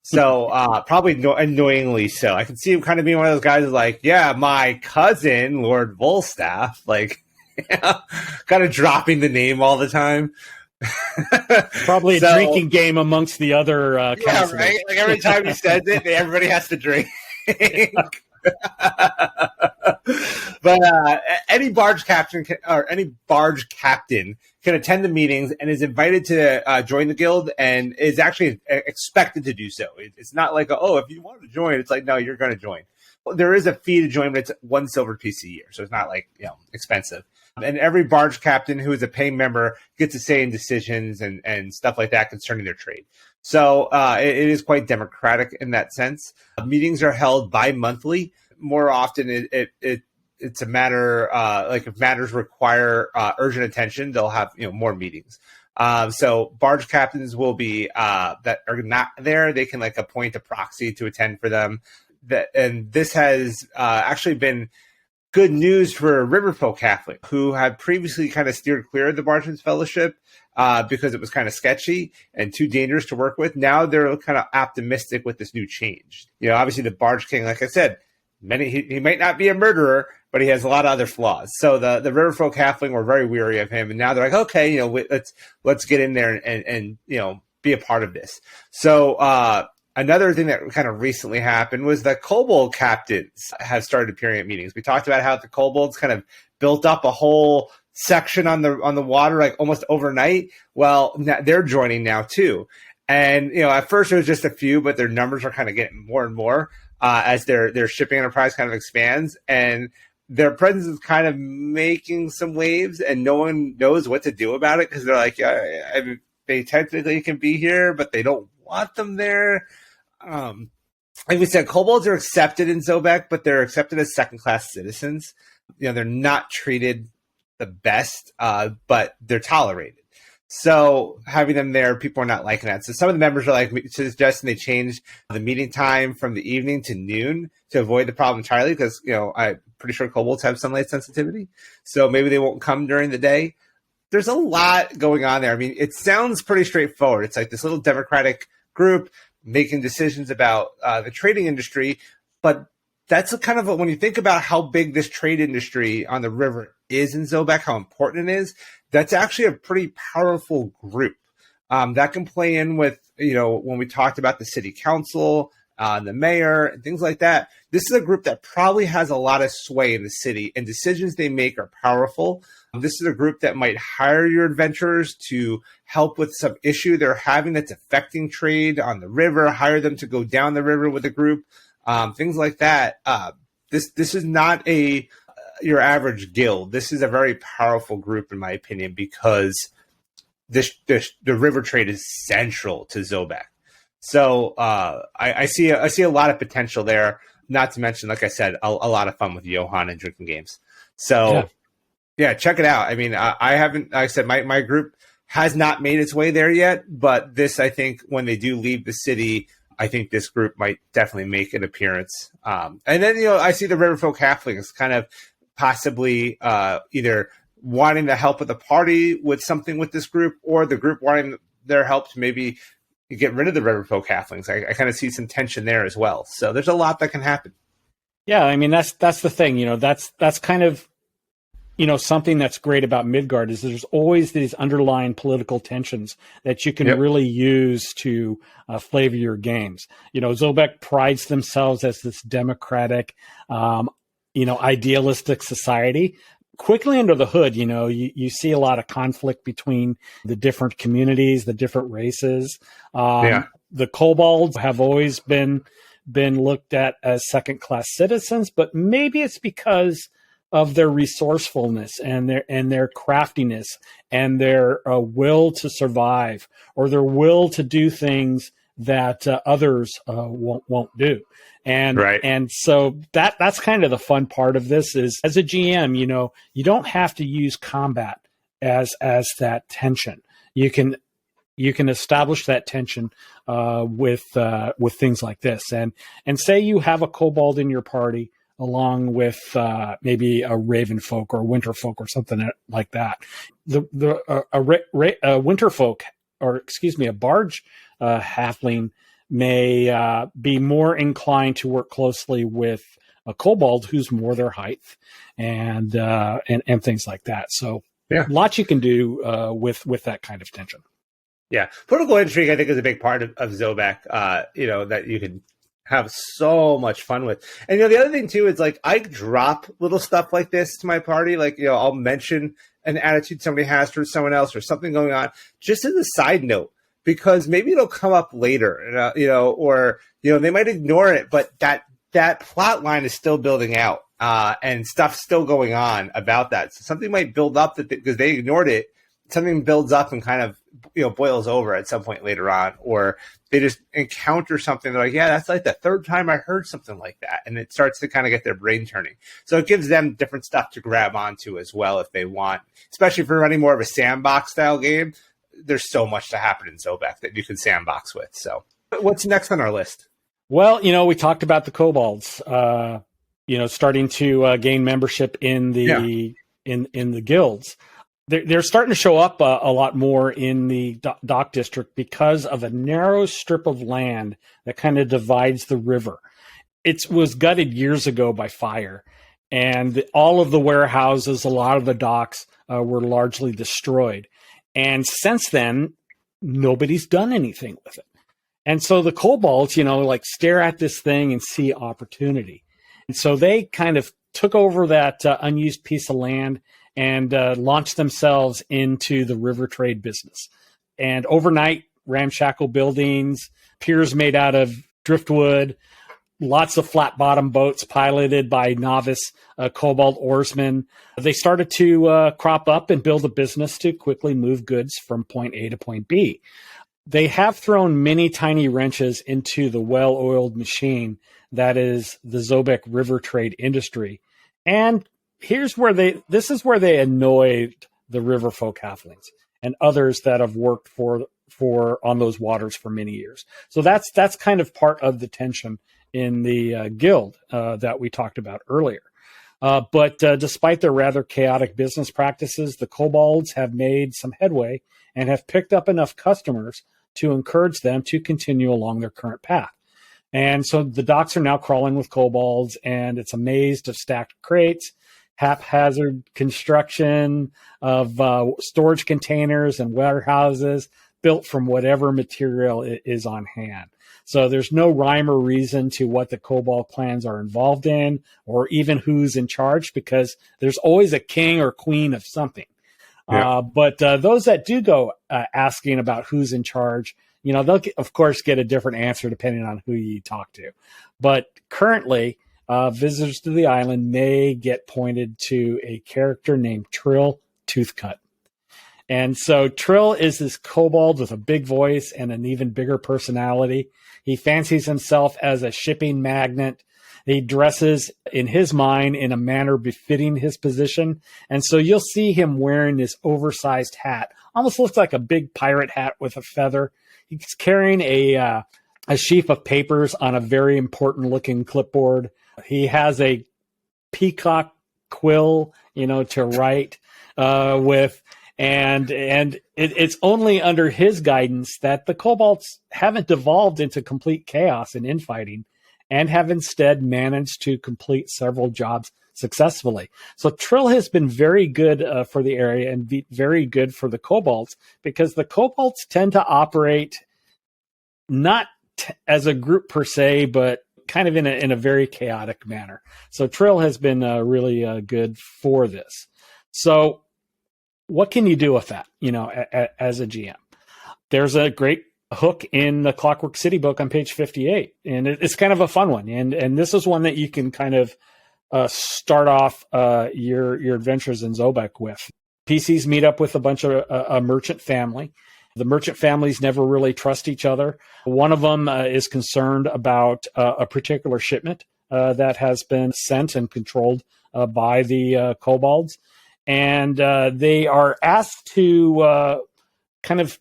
So probably annoyingly so. I can see him kind of being one of those guys who's like, yeah, my cousin, Lord Volstaff, like kind of dropping the name all the time. Probably a drinking game amongst the other yeah, right? Like every time he says it, everybody has to drink. But any barge captain can attend the meetings and is invited to join the guild and is actually expected to do so. It's not like, if you want to join, it's like, no, you're going to join. There is a fee to join, but it's 1 silver piece a year, so it's not like expensive. And every barge captain who is a paying member gets a say in decisions and stuff like that concerning their trade. So it is quite democratic in that sense. Meetings are held bi-monthly. More often, it's a matter like if matters require urgent attention, they'll have more meetings. So barge captains will be that are not there. They can like appoint a proxy to attend for them. And this has actually been good news for Riverfolk Catholic, who had previously kind of steered clear of the Bargeman's Fellowship because it was kind of sketchy and too dangerous to work with. Now they're kind of optimistic with this new change. Obviously the Barge King, like I said, he might not be a murderer, but he has a lot of other flaws. So the Riverfolk Halfling were very weary of him, and now they're like, okay, let's get in there and be a part of this. So another thing that kind of recently happened was the Kobold captains have started appearing at meetings. We talked about how the Kobolds kind of built up a whole section on the water like almost overnight. Well, they're joining now too. And at first it was just a few, but their numbers are kind of getting more and more as their shipping enterprise kind of expands, and their presence is kind of making some waves, and no one knows what to do about it because they're like, they technically can be here, but they don't want them there. Like we said, kobolds are accepted in Zobeck, but they're accepted as second-class citizens. They're not treated the best, but they're tolerated. So having them there, people are not liking that. So some of the members are like suggesting they change the meeting time from the evening to noon to avoid the problem entirely because, I'm pretty sure kobolds have sunlight sensitivity. So maybe they won't come during the day. There's a lot going on there. I mean, it sounds pretty straightforward. It's like this little democratic group making decisions about the trading industry. But that's kind of when you think about how big this trade industry on the river is in Zobeck, how important it is, that's actually a pretty powerful group that can play in with, when we talked about the city council, the mayor, and things like that. This is a group that probably has a lot of sway in the city, and decisions they make are powerful. This is a group that might hire your adventurers to help with some issue they're having that's affecting trade on the river, hire them to go down the river with a group, things like that. This is not your average guild. This is a very powerful group, in my opinion, because the river trade is central to Zobeck. So I see a lot of potential there. Not to mention, like I said, a lot of fun with Johann and drinking games. So yeah, check it out. I mean, I haven't. Like I said, my group has not made its way there yet, but this, I think, when they do leave the city, I think this group might definitely make an appearance. And then I see the Riverfolk Halflings kind of possibly either wanting the help of the party with something with this group, or the group wanting their help to maybe get rid of the Riverfolk Halflings. I kind of see some tension there as well. So there's a lot that can happen. Yeah, I mean that's the thing. That's kind of something that's great about Midgard is there's always these underlying political tensions that you can really use to flavor your games. Zobeck prides themselves as this democratic, idealistic society, quickly under the hood, you see a lot of conflict between the different communities, the different races. The kobolds have always been looked at as second-class citizens, but maybe it's because of their resourcefulness and their craftiness and their will to survive, or their will to do things that others won't do. And so that's kind of the fun part of this is, as a GM, you don't have to use combat as that tension. You can establish that tension with things like this, and say you have a kobold in your party along with maybe a raven folk or winter folk or something like that. A winter folk, or excuse me, a barge halfling may be more inclined to work closely with a kobold who's more their height and things like that. So lots you can do with that kind of tension. Yeah, political intrigue, I think, is a big part of Zobeck. That you can have so much fun with. And the other thing too is, like, I drop little stuff like this to my party. Like, I'll mention an attitude somebody has towards someone else or something going on, just as a side note, because maybe it'll come up later, or they might ignore it, but that plot line is still building out, and stuff's still going on about that. So something might build up because they ignored it. Something builds up and kind of boils over at some point later on, or they just encounter something. They're like, yeah, that's like the third time I heard something like that, and it starts to kind of get their brain turning. So it gives them different stuff to grab onto as well if they want, especially if you're running more of a sandbox style game. There's so much to happen in Zobeck that you can sandbox with. So what's next on our list? Well, we talked about the kobolds, starting to gain membership in the in the guilds. They're starting to show up a lot more in the dock district because of a narrow strip of land that kind of divides the river. It was gutted years ago by fire, and all of the warehouses, a lot of the docks were largely destroyed. And since then, nobody's done anything with it. And so the kobolds, stare at this thing and see opportunity. And so they kind of took over that unused piece of land and launched themselves into the river trade business. And overnight, ramshackle buildings, piers made out of driftwood, lots of flat-bottom boats piloted by novice kobold oarsmen. They started to crop up and build a business to quickly move goods from point A to point B. They have thrown many tiny wrenches into the well-oiled machine that is the Zobeck river trade industry. And this is where they annoyed the river folk halflings and others that have worked for on those waters for many years. So that's kind of part of the tension in the guild that we talked about earlier. But despite their rather chaotic business practices, the kobolds have made some headway and have picked up enough customers to encourage them to continue along their current path. And so the docks are now crawling with kobolds, and it's a maze of stacked crates, haphazard construction of storage containers and warehouses built from whatever material is on hand. So there's no rhyme or reason to what the kobold clans are involved in, or even who's in charge, because there's always a king or queen of something. Yeah. But those that do go asking about who's in charge, they'll, of course, get a different answer depending on who you talk to. But currently, visitors to the island may get pointed to a character named Trill Toothcut. And so Trill is this kobold with a big voice and an even bigger personality. He fancies himself as a shipping magnate. He dresses, in his mind, in a manner befitting his position. And so you'll see him wearing this oversized hat. Almost looks like a big pirate hat with a feather. He's carrying a sheaf of papers on a very important-looking clipboard. He has a peacock quill, to write with. And it's only under his guidance that the kobolds haven't devolved into complete chaos and infighting, and have instead managed to complete several jobs successfully. So Trill has been very good for the area and very good for the kobolds, because the kobolds tend to operate not as a group per se, but kind of in a very chaotic manner. So Trill has been really good for this. So what can you do with that, as a GM? There's a great hook in the Clockwork City book on page 58, and it's kind of a fun one. And this is one that you can kind of start off your adventures in Zobeck with. PCs meet up with a bunch of a merchant family. The merchant families never really trust each other. One of them is concerned about a particular shipment that has been sent and controlled by the kobolds. And they are asked to kind of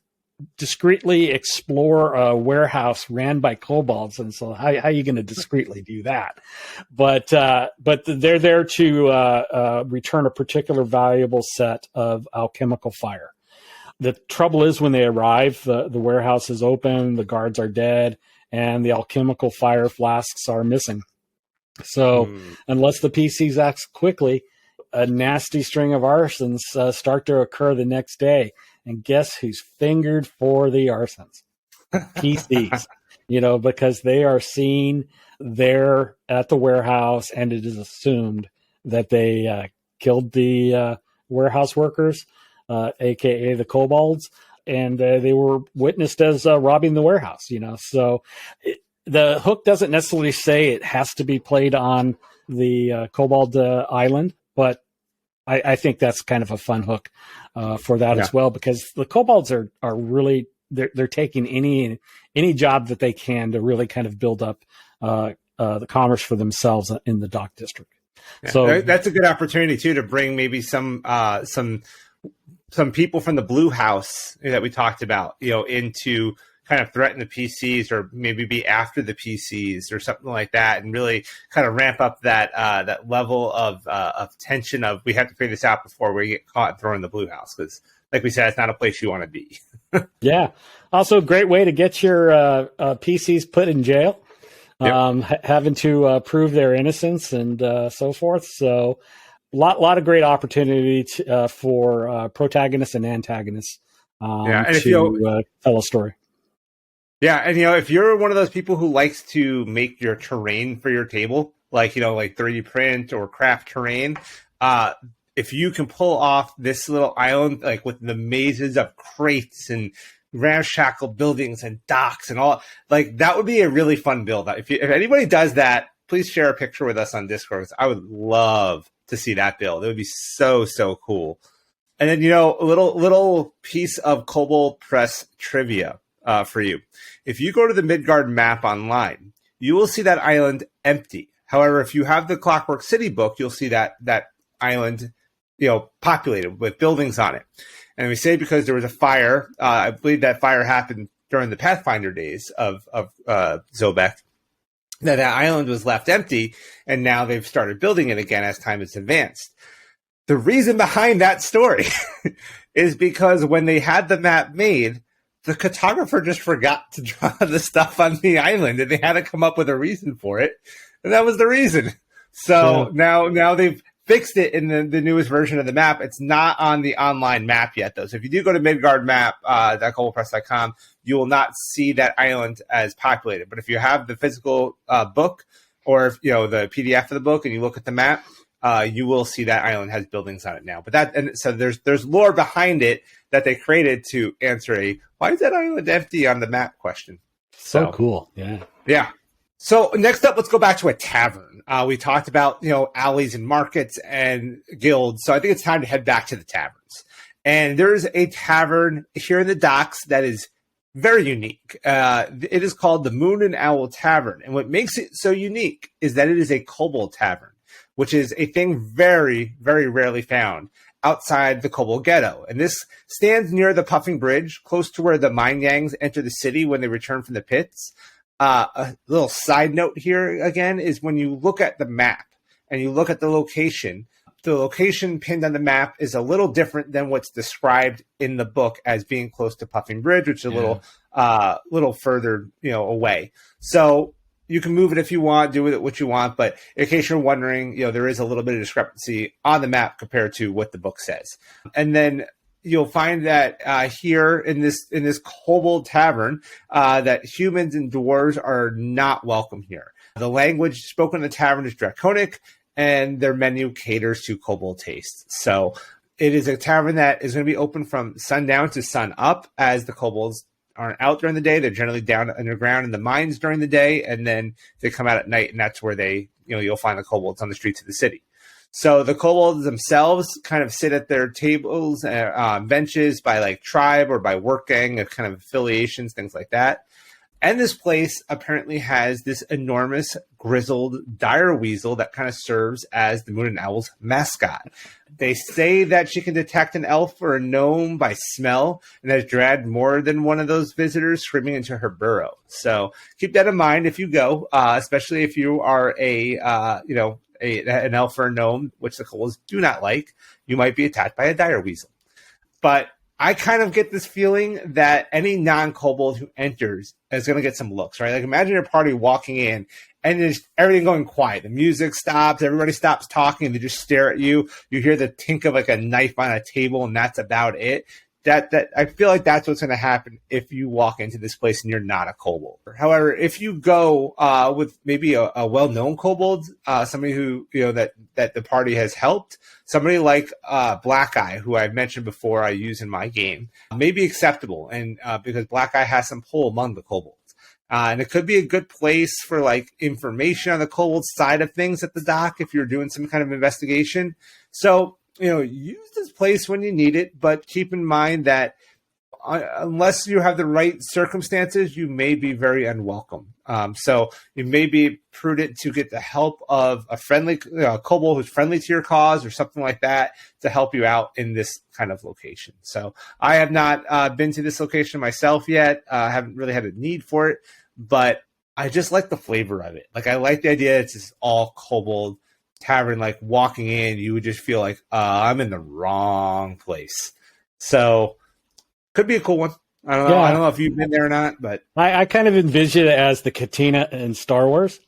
discreetly explore a warehouse ran by kobolds. And so how are you going to discreetly do that? But they're there to return a particular valuable set of alchemical fire. The trouble is when they arrive, the warehouse is open, the guards are dead, and the alchemical fire flasks are missing. So unless the PCs act quickly, a nasty string of arsons start to occur the next day. And guess who's fingered for the arsons? PCs, because they are seen there at the warehouse, and it is assumed that they killed the warehouse workers, aka the kobolds, and they were witnessed as robbing the warehouse. So the hook doesn't necessarily say it has to be played on the kobold island, but I think that's kind of a fun hook for that as well, because the kobolds are really they're taking any job that they can to really kind of build up the commerce for themselves in the dock district. Yeah, so that's a good opportunity too to bring maybe some people from the Blue House that we talked about, into kind of threaten the PCs, or maybe be after the PCs or something like that, and really kind of ramp up that level of tension of we have to figure this out before we get caught and thrown in the Blue House, because, like we said, it's not a place you want to be. Yeah. Also, a great way to get your PCs put in jail, having to prove their innocence and so forth. So, lot of great opportunity for protagonists and antagonists and to tell a story. Yeah, and if you're one of those people who likes to make your terrain for your table, like 3D print or craft terrain, if you can pull off this little island, like with the mazes of crates and ramshackle buildings and docks and all, like that would be a really fun build. If anybody does that, please share a picture with us on Discord, because I would love to see that build. It would be so cool. And then a little piece of Kobold Press trivia for you. If you go to the Midgard map online, you will see that island empty. However, if you have the Clockwork City book, you'll see that island, populated with buildings on it. And we say because there was a fire. I believe that fire happened during the Pathfinder days of Zobeck. That island was left empty, and now they've started building it again as time has advanced. The reason behind that story is because when they had the map made, the cartographer just forgot to draw the stuff on the island, and they had to come up with a reason for it. And that was the reason. So now they've fixed it in the newest version of the map. It's not on the online map yet, though. So if you do go to midgardmap.koboldpress.com, you will not see that island as populated. But if you have the physical book, or if, the PDF of the book, and you look at the map, you will see that island has buildings on it now. But so there's lore behind it that they created to answer why is that island empty on the map question. So cool. Yeah. Yeah. So next up, let's go back to a tavern. We talked about, alleys and markets and guilds. So I think it's time to head back to the taverns. And there's a tavern here in the docks that is very unique. It is called the Moon and Owl Tavern. And what makes it so unique is that it is a kobold tavern, which is a thing very, very rarely found outside the kobold ghetto. And this stands near the Puffing Bridge, close to where the mine gangs enter the city when they return from the pits. A little side note here, again, is when you look at the map and you look at the location pinned on the map is a little different than what's described in the book as being close to Puffing Bridge, which is a little further, away. So you can move it if you want, do with it what you want. But in case you're wondering, there is a little bit of discrepancy on the map compared to what the book says. And then you'll find that here in this kobold tavern, that humans and dwarves are not welcome here. The language spoken in the tavern is draconic, and their menu caters to kobold tastes. So It is a tavern that is going to be open from sundown to sun up, as the kobolds aren't out during the day. They're generally down underground in the mines during the day, and then they come out at night, and that's where you'll find the kobolds on the streets of the city. So the kobolds themselves kind of sit at their tables, benches by like tribe or by work gang of kind of affiliations, things like that. And this place apparently has this enormous grizzled dire weasel that kind of serves as the Moon and Owl's mascot. They say that she can detect an elf or a gnome by smell and has dragged more than one of those visitors screaming into her burrow. So keep that in mind if you go, especially if you are an elf or a gnome, which the kobolds do not like. You might be attacked by a dire weasel. But I kind of get this feeling that any non-kobold who enters is going to get some looks, right? Like imagine your party walking in and there's everything going quiet. The music stops, everybody stops talking, and they just stare at you. You hear the tink of like a knife on a table, and that's about it. That I feel like that's what's going to happen if you walk into this place and you're not a kobold. However, if you go with maybe a well-known kobold, somebody who that the party has helped, somebody like Black Eye, who I've mentioned before, I use in my game, may be acceptable, and because Black Eye has some pull among the kobolds. And it could be a good place for like information on the kobold side of things at the dock if you're doing some kind of investigation. So use this place when you need it, but keep in mind that unless you have the right circumstances, you may be very unwelcome. So it may be prudent to get the help of a friendly kobold who's friendly to your cause or something like that to help you out in this kind of location. So I have not been to this location myself yet. Haven't really had a need for it, but I just like the flavor of it. Like I like the idea it's just all kobold tavern. Like walking in, you would just feel like I'm in the wrong place. So could be a cool one. I don't know. I don't know if you've been there or not, but I kind of envision it as the Katina in Star Wars.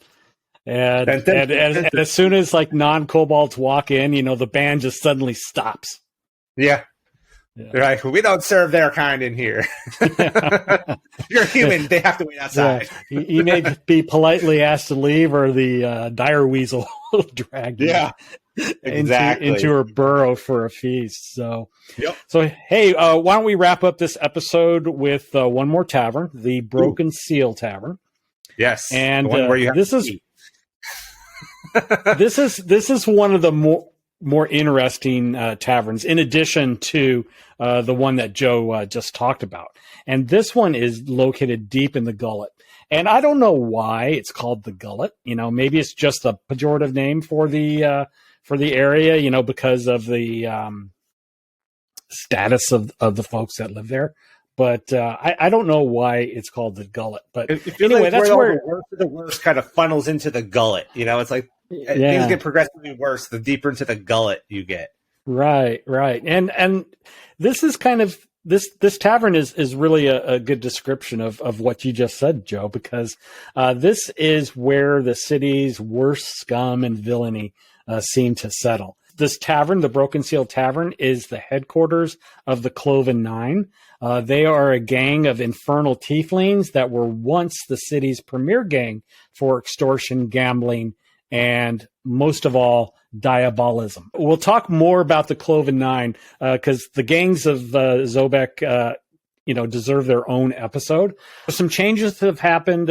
And as soon as like non-kobolds walk in, the band just suddenly stops. Yeah. They're like, we don't serve their kind in here. You're human. They have to wait outside. Yeah. You may be politely asked to leave, or the dire weasel will drag you into her burrow for a feast. So, hey, why don't we wrap up this episode with one more tavern, the Broken Seal Tavern. Yes, and this is one of the more interesting taverns, in addition to the one that Joe just talked about. And this one is located deep in the Gullet. And I don't know why it's called the Gullet. Maybe it's just a pejorative name for the area, because of the status of the folks that live there. But I don't know why it's called the Gullet. But anyway, like that's where the worst kind of funnels into the gullet. It's like things get progressively worse the deeper into the gullet you get. Right. And this is kind of this tavern is really a good description of what you just said, Joe, because this is where the city's worst scum and villainy seem to settle. This tavern, the Broken Seal Tavern, is the headquarters of the Cloven Nine. They are a gang of infernal tieflings that were once the city's premier gang for extortion, gambling, and most of all, diabolism. We'll talk more about the Cloven Nine because the gangs of Zobeck, deserve their own episode. Some changes have happened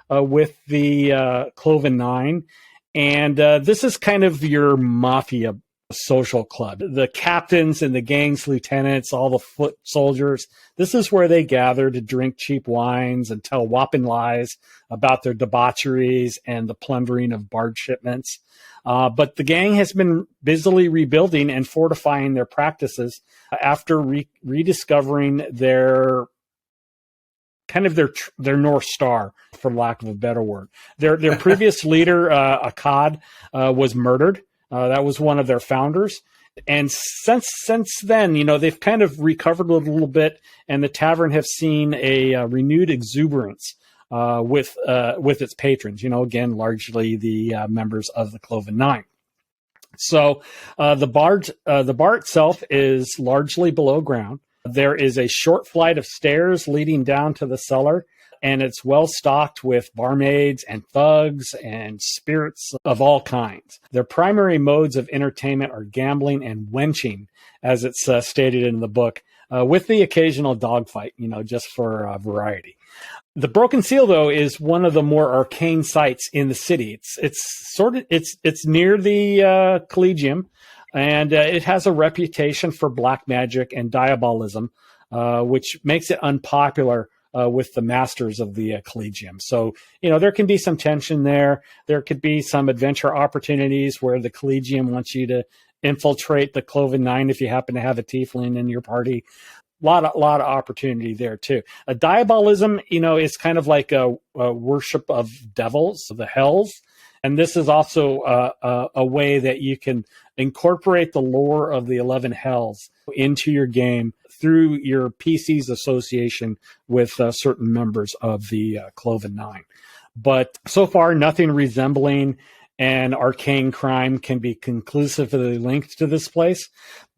with the Cloven Nine, and this is kind of your mafia social club. The captains and the gang's lieutenants, all the foot soldiers, this is where they gather to drink cheap wines and tell whopping lies about their debaucheries and the plundering of barge shipments. But the gang has been busily rebuilding and fortifying their practices after rediscovering their North Star, for lack of a better word. Their previous leader, Akkad, was murdered. That was one of their founders. And since then, they've kind of recovered a little bit, and the tavern have seen a renewed exuberance with its patrons, again, largely the members of the Cloven Nine. So the bar itself is largely below ground. There is a short flight of stairs leading down to the cellar, and it's well stocked with barmaids and thugs and spirits of all kinds. Their primary modes of entertainment are gambling and wenching, as it's stated in the book, with the occasional dogfight, just for variety. The Broken Seal, though, is one of the more arcane sites in the city. It's near the Collegium, and it has a reputation for black magic and diabolism, which makes it unpopular with the masters of the Collegium. So, there can be some tension there. There could be some adventure opportunities where the Collegium wants you to infiltrate the Cloven Nine if you happen to have a tiefling in your party. Lot of opportunity there too. A diabolism, is kind of like a worship of devils, of the hells, and this is also a way that you can incorporate the lore of the 11 hells into your game through your PC's association with certain members of the Cloven Nine. But so far, nothing resembling an arcane crime can be conclusively linked to this place,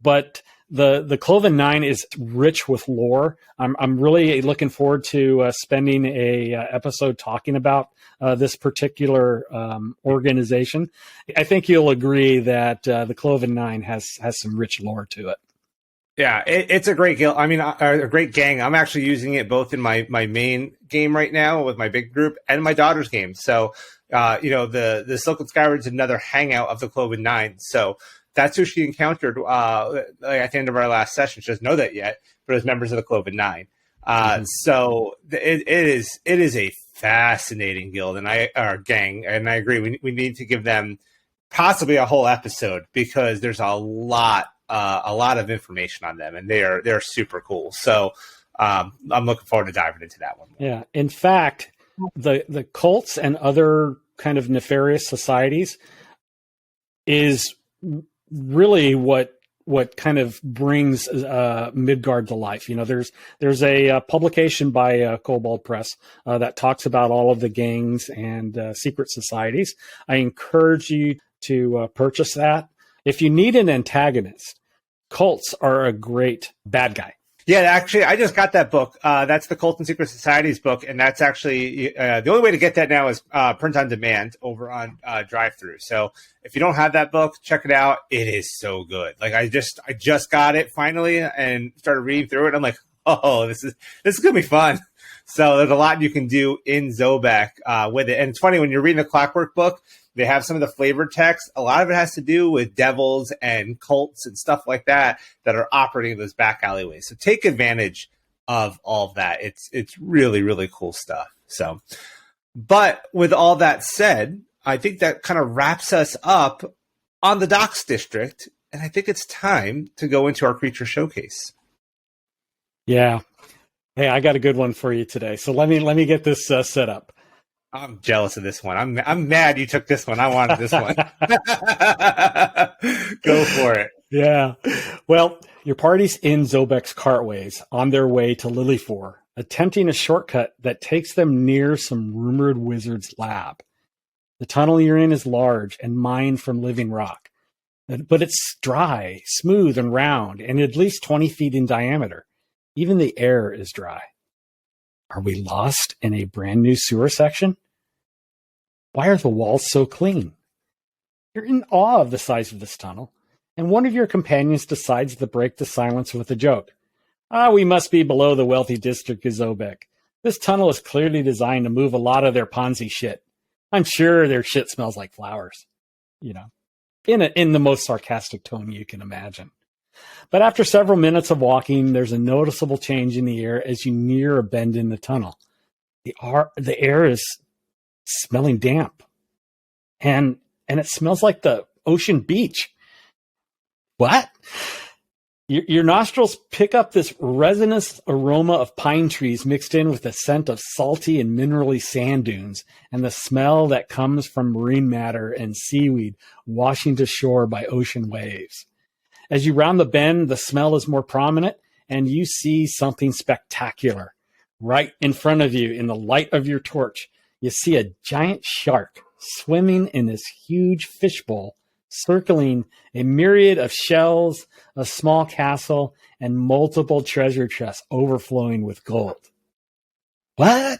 but the Cloven Nine is rich with lore. I'm really looking forward to spending a episode talking about this particular organization. I think you'll agree that the Cloven Nine has some rich lore to it. Yeah, it's a great guild. I mean, a great gang. I'm actually using it both in my main game right now with my big group and my daughter's game. So, the Silken Skyward's another hangout of the Cloven Nine. So that's who she encountered at the end of our last session. She doesn't know that yet, but as members of the Cloven Nine. So it is a fascinating guild or gang, and I agree. We need to give them possibly a whole episode because there's a lot of information on them, and they're super cool. So I'm looking forward to diving into that one. Yeah, in fact, the cults and other kind of nefarious societies is really what kind of brings Midgard to life. There's a publication by Kobold Press that talks about all of the gangs and secret societies. I encourage you to purchase that. If you need an antagonist, cults are a great bad guy. Yeah, actually, I just got that book. That's the Cult and Secret Societies book, and that's actually the only way to get that now is print on demand over on Drive-Thru. So if you don't have that book, check it out. It is so good. Like I just got it finally and started reading through it. I'm like, oh, this is gonna be fun. So there's a lot you can do in Zobeck with it, and it's funny when you're reading the Clockwork book. They have some of the flavored text. A lot of it has to do with devils and cults and stuff like that are operating in those back alleyways. So take advantage of all of that. It's really, really cool stuff. So, but with all that said, I think that kind of wraps us up on the Docks District. And I think it's time to go into our creature showcase. Yeah. Hey, I got a good one for you today. So let me get this set up. I'm jealous of this one. I'm mad you took this one. I wanted this one. Go for it. Yeah. Well, your party's in Zobeck's cartways on their way to Lilyfor, attempting a shortcut that takes them near some rumored wizard's lab. The tunnel you're in is large and mined from living rock, but it's dry, smooth, and round, and at least 20 feet in diameter. Even the air is dry. Are we lost in a brand new sewer section? Why are the walls so clean? You're in awe of the size of this tunnel, and one of your companions decides to break the silence with a joke. We must be below the wealthy district of Zobeck. This tunnel is clearly designed to move a lot of their Ponzi shit. I'm sure their shit smells like flowers. In the most sarcastic tone you can imagine. But after several minutes of walking, there's a noticeable change in the air as you near a bend in the tunnel. The air is smelling damp, and it smells like the ocean beach. What? Your nostrils pick up this resinous aroma of pine trees mixed in with the scent of salty and minerally sand dunes, and the smell that comes from marine matter and seaweed washing to shore by ocean waves. As you round the bend, the smell is more prominent, and you see something spectacular. Right in front of you, in the light of your torch, you see a giant shark swimming in this huge fishbowl, circling a myriad of shells, a small castle, and multiple treasure chests overflowing with gold. What?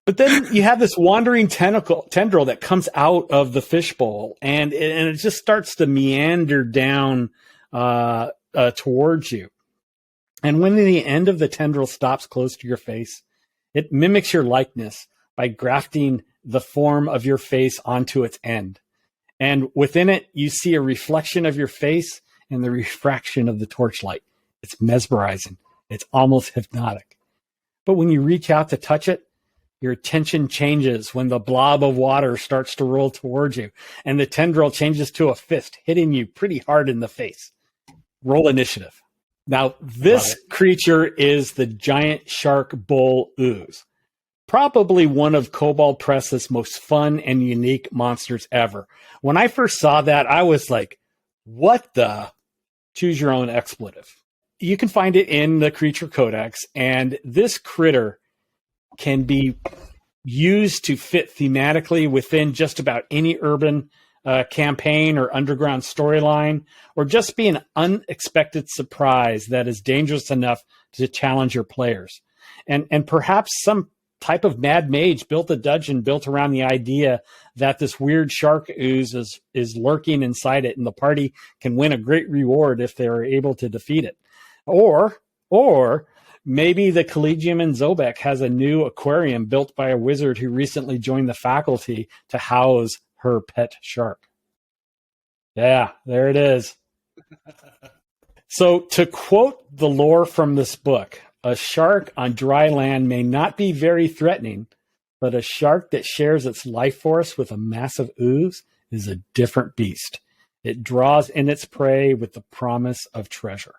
But then you have this wandering tendril that comes out of the fishbowl, and it just starts to meander down towards you. And when the end of the tendril stops close to your face, it mimics your likeness by grafting the form of your face onto its end. And within it, you see a reflection of your face and the refraction of the torchlight. It's mesmerizing. It's almost hypnotic. But when you reach out to touch it, your attention changes when the blob of water starts to roll towards you, and the tendril changes to a fist, hitting you pretty hard in the face. Roll initiative. Now, this creature is the Giant Shark Bowl Oooze. Probably one of koboldpress's most fun and unique monsters ever. When I first saw that, I was like, what the? Choose your own expletive. You can find it in the Creature Codex, and this critter can be used to fit thematically within just about any urban campaign or underground storyline, or just be an unexpected surprise that is dangerous enough to challenge your players. And perhaps some type of mad mage built a dungeon built around the idea that this weird shark ooze is lurking inside it, and the party can win a great reward if they are able to defeat it. Or maybe the Collegium in Zobeck has a new aquarium built by a wizard who recently joined the faculty to house her pet shark. Yeah, there it is. So to quote the lore from this book, a shark on dry land may not be very threatening, but a shark that shares its life force with a massive ooze is a different beast. It draws in its prey with the promise of treasure.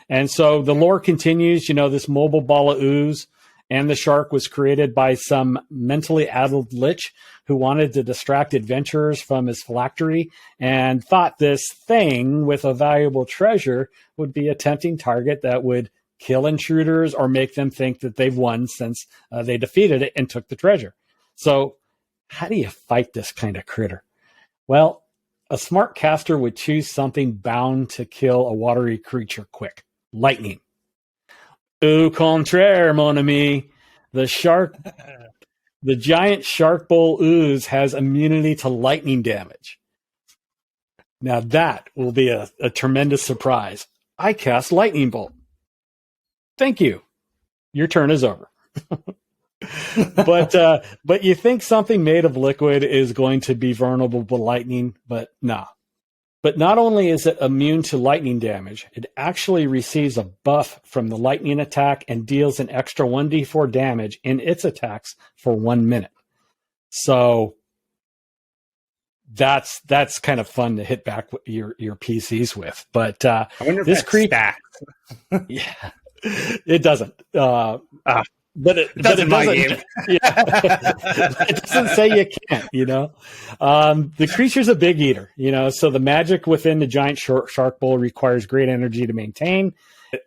And so the lore continues, this mobile ball of ooze and the shark was created by some mentally addled lich who wanted to distract adventurers from his phylactery and thought this thing with a valuable treasure would be a tempting target that would kill intruders or make them think that they've won since they defeated it and took the treasure. So how do you fight this kind of critter? Well, a smart caster would choose something bound to kill a watery creature quick. Lightning. Au contraire, mon ami. The Giant Shark Bowl Oooze has immunity to lightning damage. Now that will be a tremendous surprise. I cast Lightning Bolt. Thank you. Your turn is over. But you think something made of liquid is going to be vulnerable to lightning, but nah. But not only is it immune to lightning damage, it actually receives a buff from the lightning attack and deals an extra 1d4 damage in its attacks for 1 minute. So that's kind of fun to hit back your PCs with. But I wonder if this creature, yeah, it doesn't. But it doesn't. Yeah, it doesn't say you can't. The creature's a big eater. So the magic within the Giant Shark Bowl requires great energy to maintain,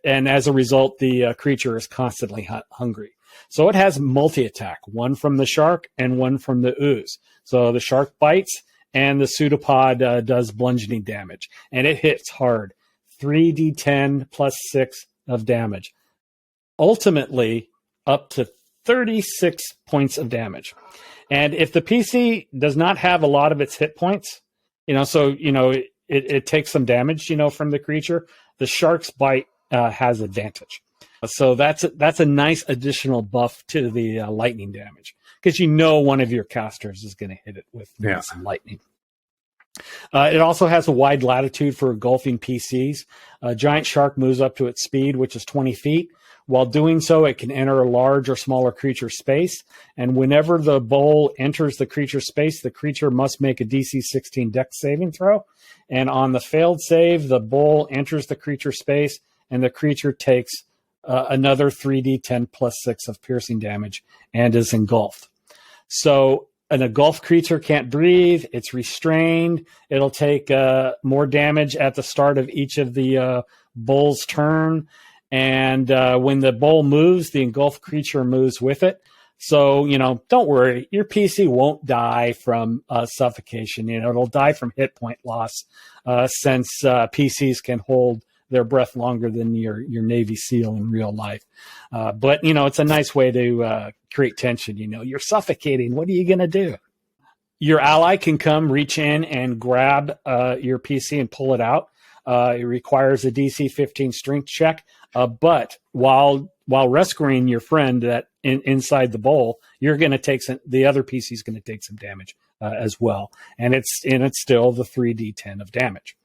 and as a result, the creature is constantly hungry. So it has multi-attack, one from the shark and one from the ooze. So the shark bites, and the pseudopod does bludgeoning damage, and it hits hard, 3d10 plus 6 of damage. Ultimately, up to 36 points of damage. And if the PC does not have a lot of its hit points, it takes some damage, from the creature, the shark's bite has advantage. So that's a nice additional buff to the lightning damage, because one of your casters is going to hit it with some lightning. It also has a wide latitude for engulfing PCs. A giant shark moves up to its speed, which is 20 feet. While doing so, it can enter a large or smaller creature space. And whenever the bowl enters the creature space, the creature must make a DC 16 Dex saving throw. And on the failed save, the bowl enters the creature space, and the creature takes another 3d10 plus 6 of piercing damage and is engulfed. So an engulfed creature can't breathe. It's restrained. It'll take more damage at the start of each of the bowl's turn. And when the bowl moves, the engulfed creature moves with it. So, don't worry. Your PC won't die from suffocation. It'll die from hit point loss since PCs can hold their breath longer than your Navy SEAL in real life. But, it's a nice way to create tension. You're suffocating. What are you going to do? Your ally can come reach in and grab your PC and pull it out. It requires a DC 15 strength check. But while rescuing your friend that inside the bowl, you're going to take the other PC is going to take some damage as well, and it's still the 3d10 of damage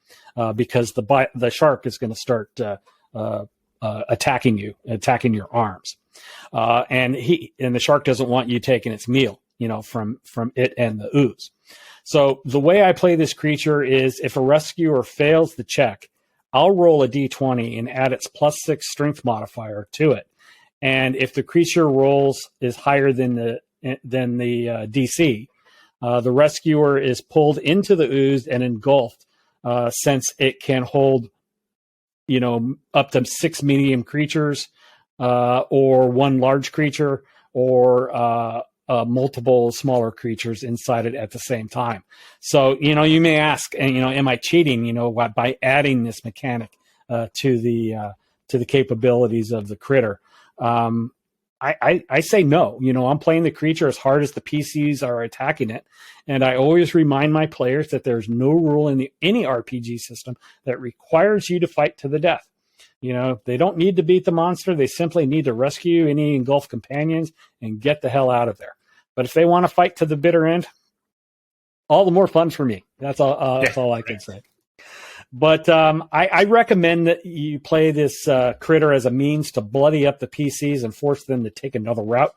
because the shark is going to start attacking your arms, and the shark doesn't want you taking its meal, from it and the ooze. So the way I play this creature is if a rescuer fails the check, I'll roll a d20 and add its +6 strength modifier to it. And if the creature rolls is higher than the DC, the rescuer is pulled into the ooze and engulfed, since it can hold, up to 6 medium creatures, or 1 large creature, or multiple smaller creatures inside it at the same time. So, you may ask, am I cheating, by adding this mechanic to the capabilities of the critter? I say no. I'm playing the creature as hard as the PCs are attacking it. And I always remind my players that there's no rule in any RPG system that requires you to fight to the death. They don't need to beat the monster. They simply need to rescue any engulfed companions and get the hell out of there. But if they want to fight to the bitter end, all the more fun for me. That's all. That's all I can say. But I recommend that you play this critter as a means to bloody up the PCs and force them to take another route,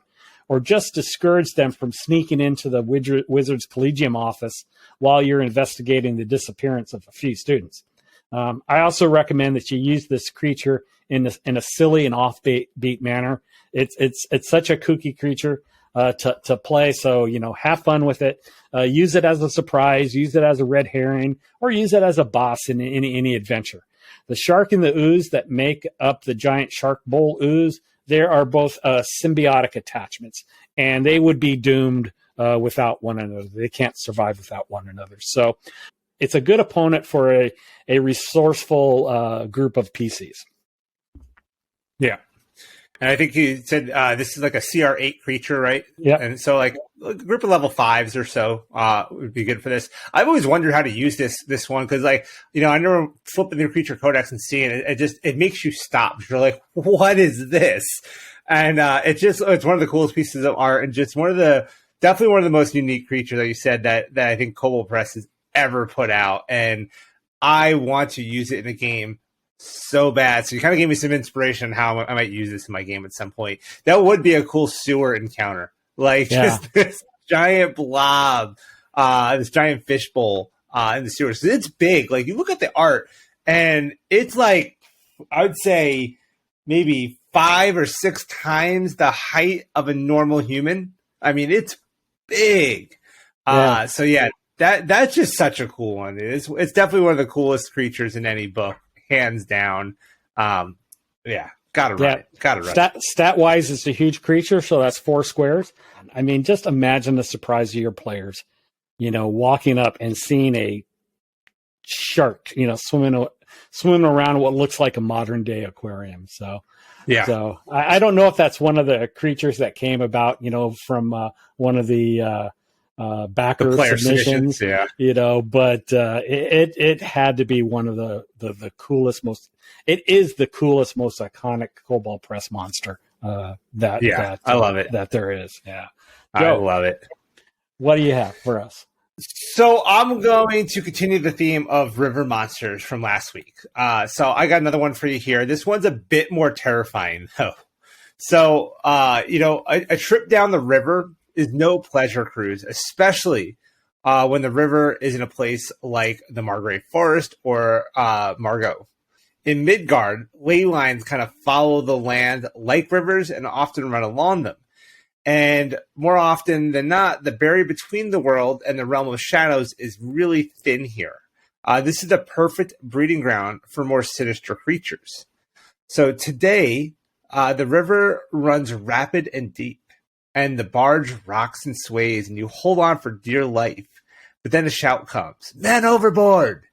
or just discourage them from sneaking into the Wizards Collegium office while you're investigating the disappearance of a few students. I also recommend that you use this creature in a silly and offbeat manner. It's such a kooky creature to play. So, have fun with it. Use it as a surprise, use it as a red herring, or use it as a boss in any adventure. The shark and the ooze that make up the Giant Shark Bowl Oooze, there are both symbiotic attachments, and they would be doomed without one another. They can't survive without one another. So it's a good opponent for a resourceful group of PCs. Yeah. And I think you said this is like a CR8 creature, right? Yeah. And so like a group of level 5s or so would be good for this. I've always wondered how to use this one because, like, I remember flipping the creature codex and seeing it. It makes you stop. You're like, what is this? And it's one of the coolest pieces of art, and just definitely one of the most unique creatures that you said that I think Kobold Press has ever put out. And I want to use it in a game so bad. So you kind of gave me some inspiration on how I might use this in my game at some point. That would be a cool sewer encounter. Like just this giant blob, this giant fishbowl in the sewer. So it's big. Like you look at the art and it's like, I would say maybe 5 or 6 times the height of a normal human. I mean, it's big. So yeah, that's just such a cool one. It's definitely one of the coolest creatures in any book. Hands down. Gotta run it. Stat wise, it's a huge creature, so that's 4 squares. I mean, just imagine the surprise of your players, walking up and seeing a shark, swimming around what looks like a modern day aquarium. So I don't know if that's one of the creatures that came about, from one of the backer submissions, but it had to be one of the coolest, it is the coolest, most iconic Kobold Press monster I love it, that there is. Joe, I love it. What do you have for us? So I'm going to continue the theme of river monsters from last week. So I got another one for you here. This one's a bit more terrifying though. So a trip down the river is no pleasure cruise, especially when the river is in a place like the Margrave Forest or Margot. In Midgard, ley lines kind of follow the land like rivers and often run along them. And more often than not, the barrier between the world and the realm of shadows is really thin here. This is the perfect breeding ground for more sinister creatures. So today, the river runs rapid and deep, and the barge rocks and sways, and you hold on for dear life. But then a shout comes, "Men overboard!"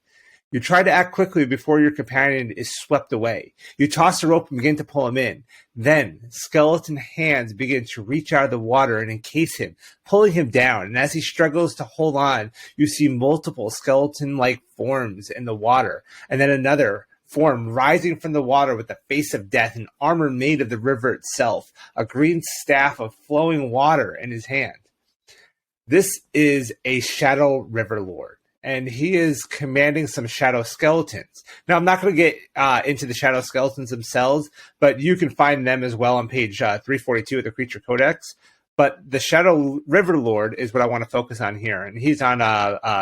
You try to act quickly before your companion is swept away. You toss the rope and begin to pull him in. Then, skeleton hands begin to reach out of the water and encase him, pulling him down. And as he struggles to hold on, you see multiple skeleton-like forms in the water. And then another form rising from the water with the face of death and armor made of the river itself, a green staff of flowing water in his hand. This is a Shadow River Lord, and he is commanding some shadow skeletons. Now, I'm not going to get into the shadow skeletons themselves, but you can find them as well on page 342 of the Creature Codex. But the Shadow River Lord is what I want to focus on here, and he's on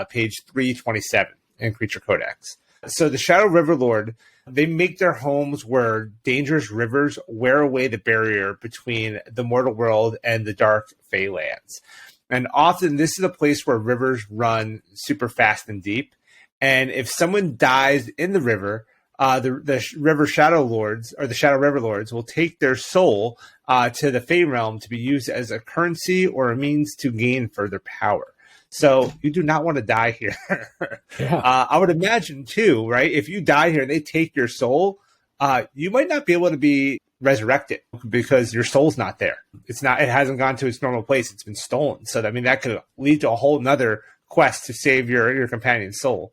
page 327 in Creature Codex. So the Shadow River Lord, they make their homes where dangerous rivers wear away the barrier between the mortal world and the dark Feylands. And often this is a place where rivers run super fast and deep. And if someone dies in the river, the River Shadow Lords, or the Shadow River Lords, will take their soul to the Fey realm to be used as a currency or a means to gain further power. So you do not want to die here. Yeah. I would imagine too, right? If you die here and they take your soul, you might not be able to be resurrected because your soul's not there. It hasn't gone to its normal place. It's been stolen. So I mean, that could lead to a whole nother quest to save your companion's soul.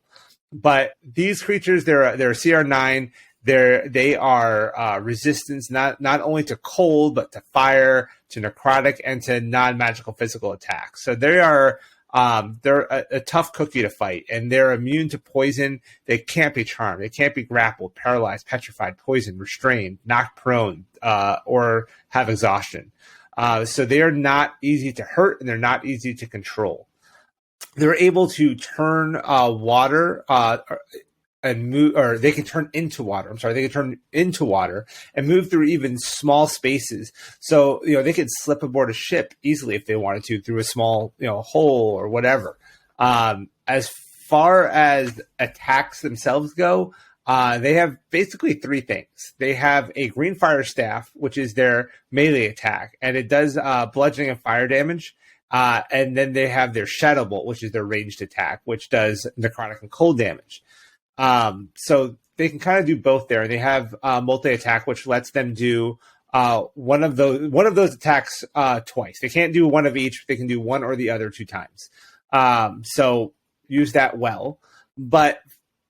But these creatures, they're CR9. They are resistance not only to cold but to fire, to necrotic, and to non-magical physical attacks. So they're a tough cookie to fight, and they're immune to poison. They can't be charmed. They can't be grappled, paralyzed, petrified, poisoned, restrained, knocked prone, or have exhaustion. So they are not easy to hurt, and they're not easy to control. They're able to turn water and move, or they can turn into water. They can turn into water and move through even small spaces. So, they could slip aboard a ship easily if they wanted to through a small, hole or whatever. As far as attacks themselves go, they have basically three things. They have a green fire staff, which is their melee attack, and it does bludgeoning and fire damage. And then they have their Shadow Bolt, which is their ranged attack, which does necrotic and cold damage. So they can kind of do both there. They have multi-attack, which lets them do one of those attacks twice. They can't do one of each. They can do one or the other 2 times. So use that well. But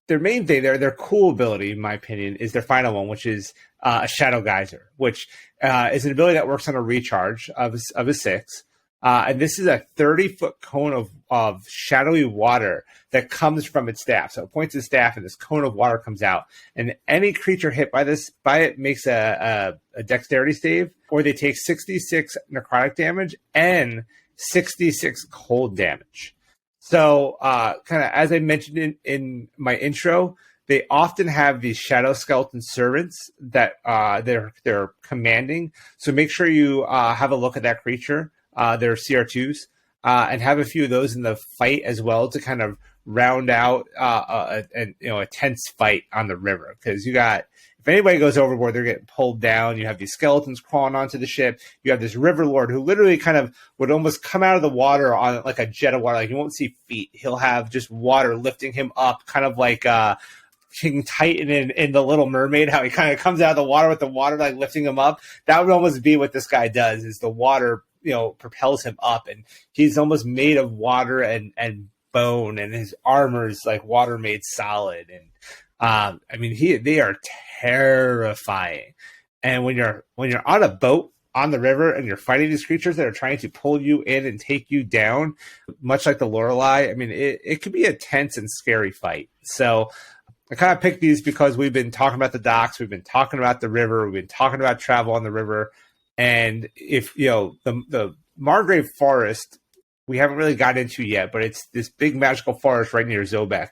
their main thing, their cool ability, in my opinion, is their final one, which is a Shadow Geyser, which is an ability that works on a recharge of a 6. And this is a 30-foot cone of shadowy water that comes from its staff. So it points its staff, and this cone of water comes out. And any creature hit by it makes a dexterity save, or they take 66 necrotic damage and 66 cold damage. So, kind of as I mentioned in my intro, they often have these shadow skeleton servants that they're commanding. So make sure you have a look at that creature. They're CR2s, and have a few of those in the fight as well to kind of round out a tense fight on the river. Because if anybody goes overboard, they're getting pulled down. You have these skeletons crawling onto the ship. You have this river lord who literally kind of would almost come out of the water on like a jet of water. Like you won't see feet. He'll have just water lifting him up, kind of like King Titan in The Little Mermaid, how he kind of comes out of the water with the water like lifting him up. That would almost be what this guy does, is the water propels him up, and he's almost made of water and bone, and his armor is like water made solid. And they are terrifying. And when you're on a boat on the river and you're fighting these creatures that are trying to pull you in and take you down, much like the Lorelei, it could be a tense and scary fight. So I kind of picked these because we've been talking about the docks, we've been talking about the river, we've been talking about travel on the river. And if, the Margrave Forest, we haven't really got into yet, but it's this big magical forest right near Zobeck.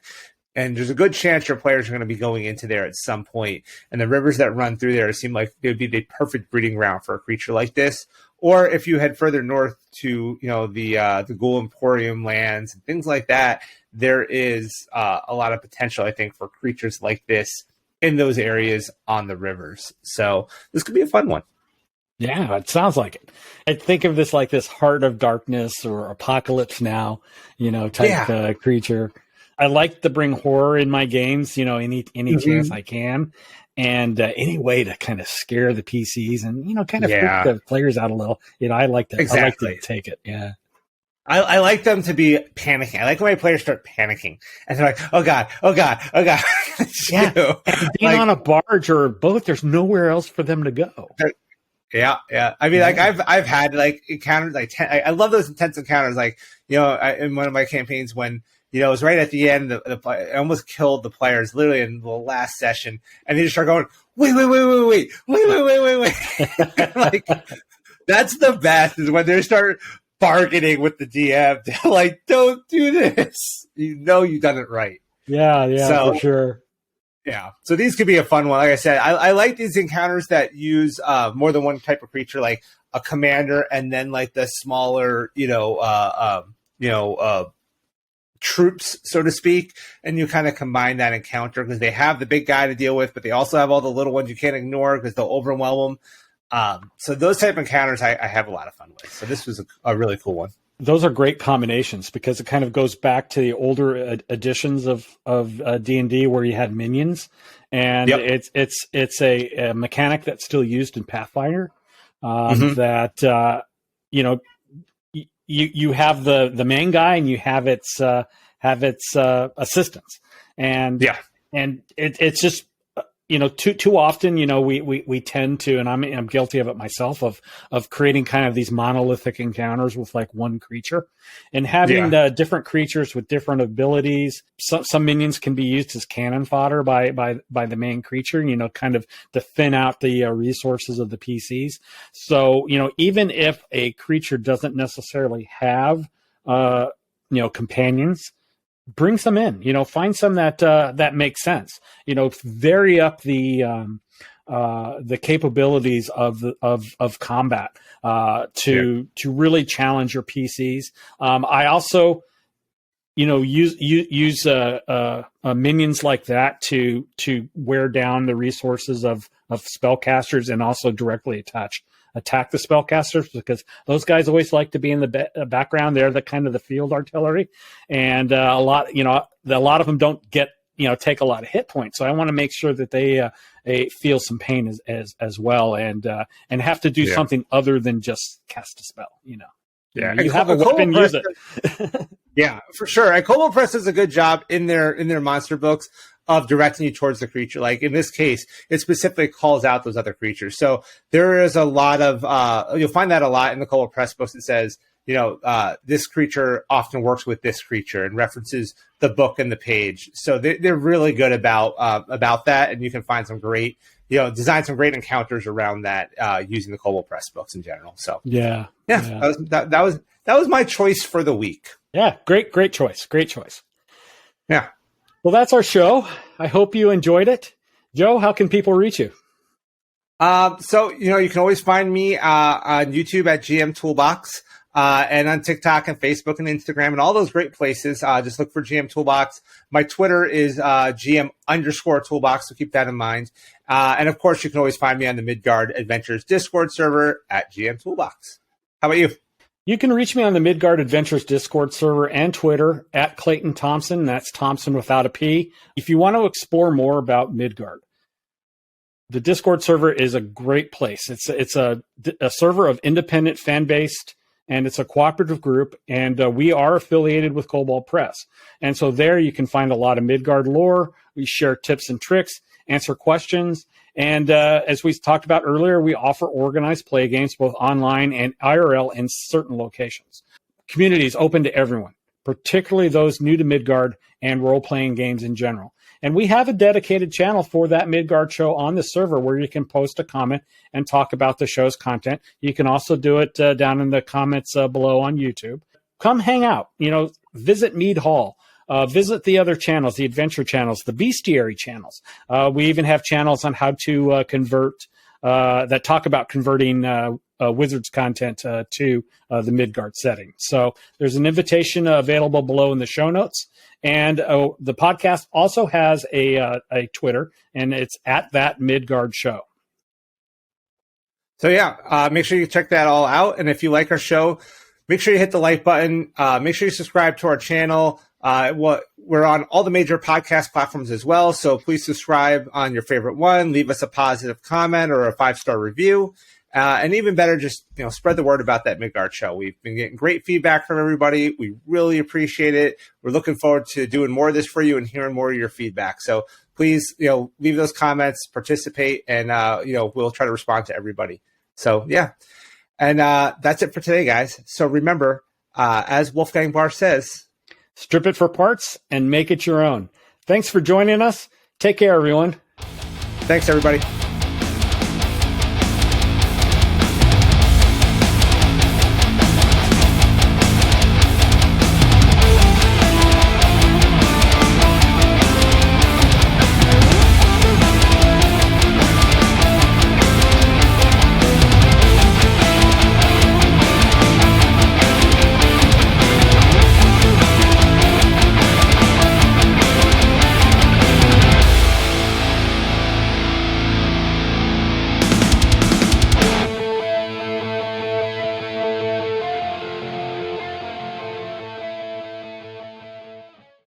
And there's a good chance your players are going to be going into there at some point. And the rivers that run through there seem like they would be the perfect breeding ground for a creature like this. Or if you head further north to, the Ghoul Emporium lands and things like that, there is a lot of potential, I think, for creatures like this in those areas on the rivers. So this could be a fun one. Yeah, it sounds like it. I think of this like this Heart of Darkness or Apocalypse Now, type creature. I like to bring horror in my games, any chance I can. And any way to kind of scare the PCs and, kind of freak the players out a little. I like to take it. Yeah. I like them to be panicking. I like when my players start panicking and they're like, oh God. Yeah. And being on a barge or a boat, there's nowhere else for them to go. Yeah. I mean, I've had encounters, I love those intense encounters. In one of my campaigns when, it was right at the end, I almost killed the players literally in the last session. And they just start going, wait. That's the best is when they start bargaining with the DM. They're like, don't do this. You've done it right. Yeah, for sure. Yeah. So these could be a fun one. Like I said, I like these encounters that use more than one type of creature, like a commander and then like the smaller, troops, so to speak, and you kind of combine that encounter because they have the big guy to deal with, but they also have all the little ones you can't ignore because they'll overwhelm them. So those type of encounters I have a lot of fun with. So this was a really cool one. Those are great combinations because it kind of goes back to the older editions of D&D where you had minions, and it's a mechanic that's still used in Pathfinder. That you have the main guy and you have its assistants, and it's just too often we tend to, and I'm guilty of it myself, of creating kind of these monolithic encounters with like one creature and having different creatures with different abilities. Some minions can be used as cannon fodder by the main creature, kind of to thin out the resources of the PCs. So even if a creature doesn't necessarily have companions, bring some in, find some that makes sense, vary up the capabilities of combat, to really challenge your PCs. I also, use minions like that to wear down the resources of spellcasters and also directly attack the spellcasters, because those guys always like to be in the background. They're the kind of the field artillery, and a lot of them don't get take a lot of hit points. So I want to make sure that they feel some pain as well, and have to do something other than just cast a spell. You have a weapon, use it. Yeah, for sure. And koboldpress does a good job in their monster books of directing you towards the creature. Like in this case, it specifically calls out those other creatures. So there is a lot of, you'll find that a lot in the koboldpress books. It says, this creature often works with this creature and references the book and the page. So they're really good about that. And you can find some great, design some great encounters around that using the koboldpress books in general. So yeah. That was my choice for the week. Yeah. Great choice. Yeah. Well, that's our show. I hope you enjoyed it. Joe, how can people reach you? So, you can always find me on YouTube at GM Toolbox, and on TikTok and Facebook and Instagram and all those great places. Just look for GM Toolbox. My Twitter is GM_Toolbox, so keep that in mind. And of course, you can always find me on the Midgard Adventures Discord server at GM Toolbox. How about you? You can reach me on the Midgard Adventures Discord server and Twitter at Clayton Thompson. That's Thompson without a P. If you want to explore more about Midgard, the Discord server is a great place. It's a server of independent fan-based, and it's a cooperative group, and we are affiliated with Kobold Press. And so there you can find a lot of Midgard lore. We share tips and tricks, answer questions, and as we talked about earlier, we offer organized play games both online and IRL in certain locations. Community is open to everyone, particularly those new to Midgard and role-playing games in general. And we have a dedicated channel for That Midgard Show on the server where you can post a comment and talk about the show's content. You can also do it down in the comments below on YouTube. Come hang out, visit Mead Hall. Visit the other channels, the adventure channels, the bestiary channels. We even have channels on how to convert, that talk about converting Wizards content to the Midgard setting. So there's an invitation available below in the show notes. And the podcast also has a Twitter, and it's at That Midgard Show. So yeah, make sure you check that all out. And if you like our show, make sure you hit the like button. Make sure you subscribe to our channel. We're on all the major podcast platforms as well. So please subscribe on your favorite one. Leave us a positive comment or a 5-star review. And even better, just spread the word about That Midgard Show. We've been getting great feedback from everybody. We really appreciate it. We're looking forward to doing more of this for you and hearing more of your feedback. So please, leave those comments, participate, and we'll try to respond to everybody. So yeah, and that's it for today, guys. So remember, as Wolfgang Barr says, strip it for parts and make it your own. Thanks for joining us. Take care, everyone. Thanks, everybody.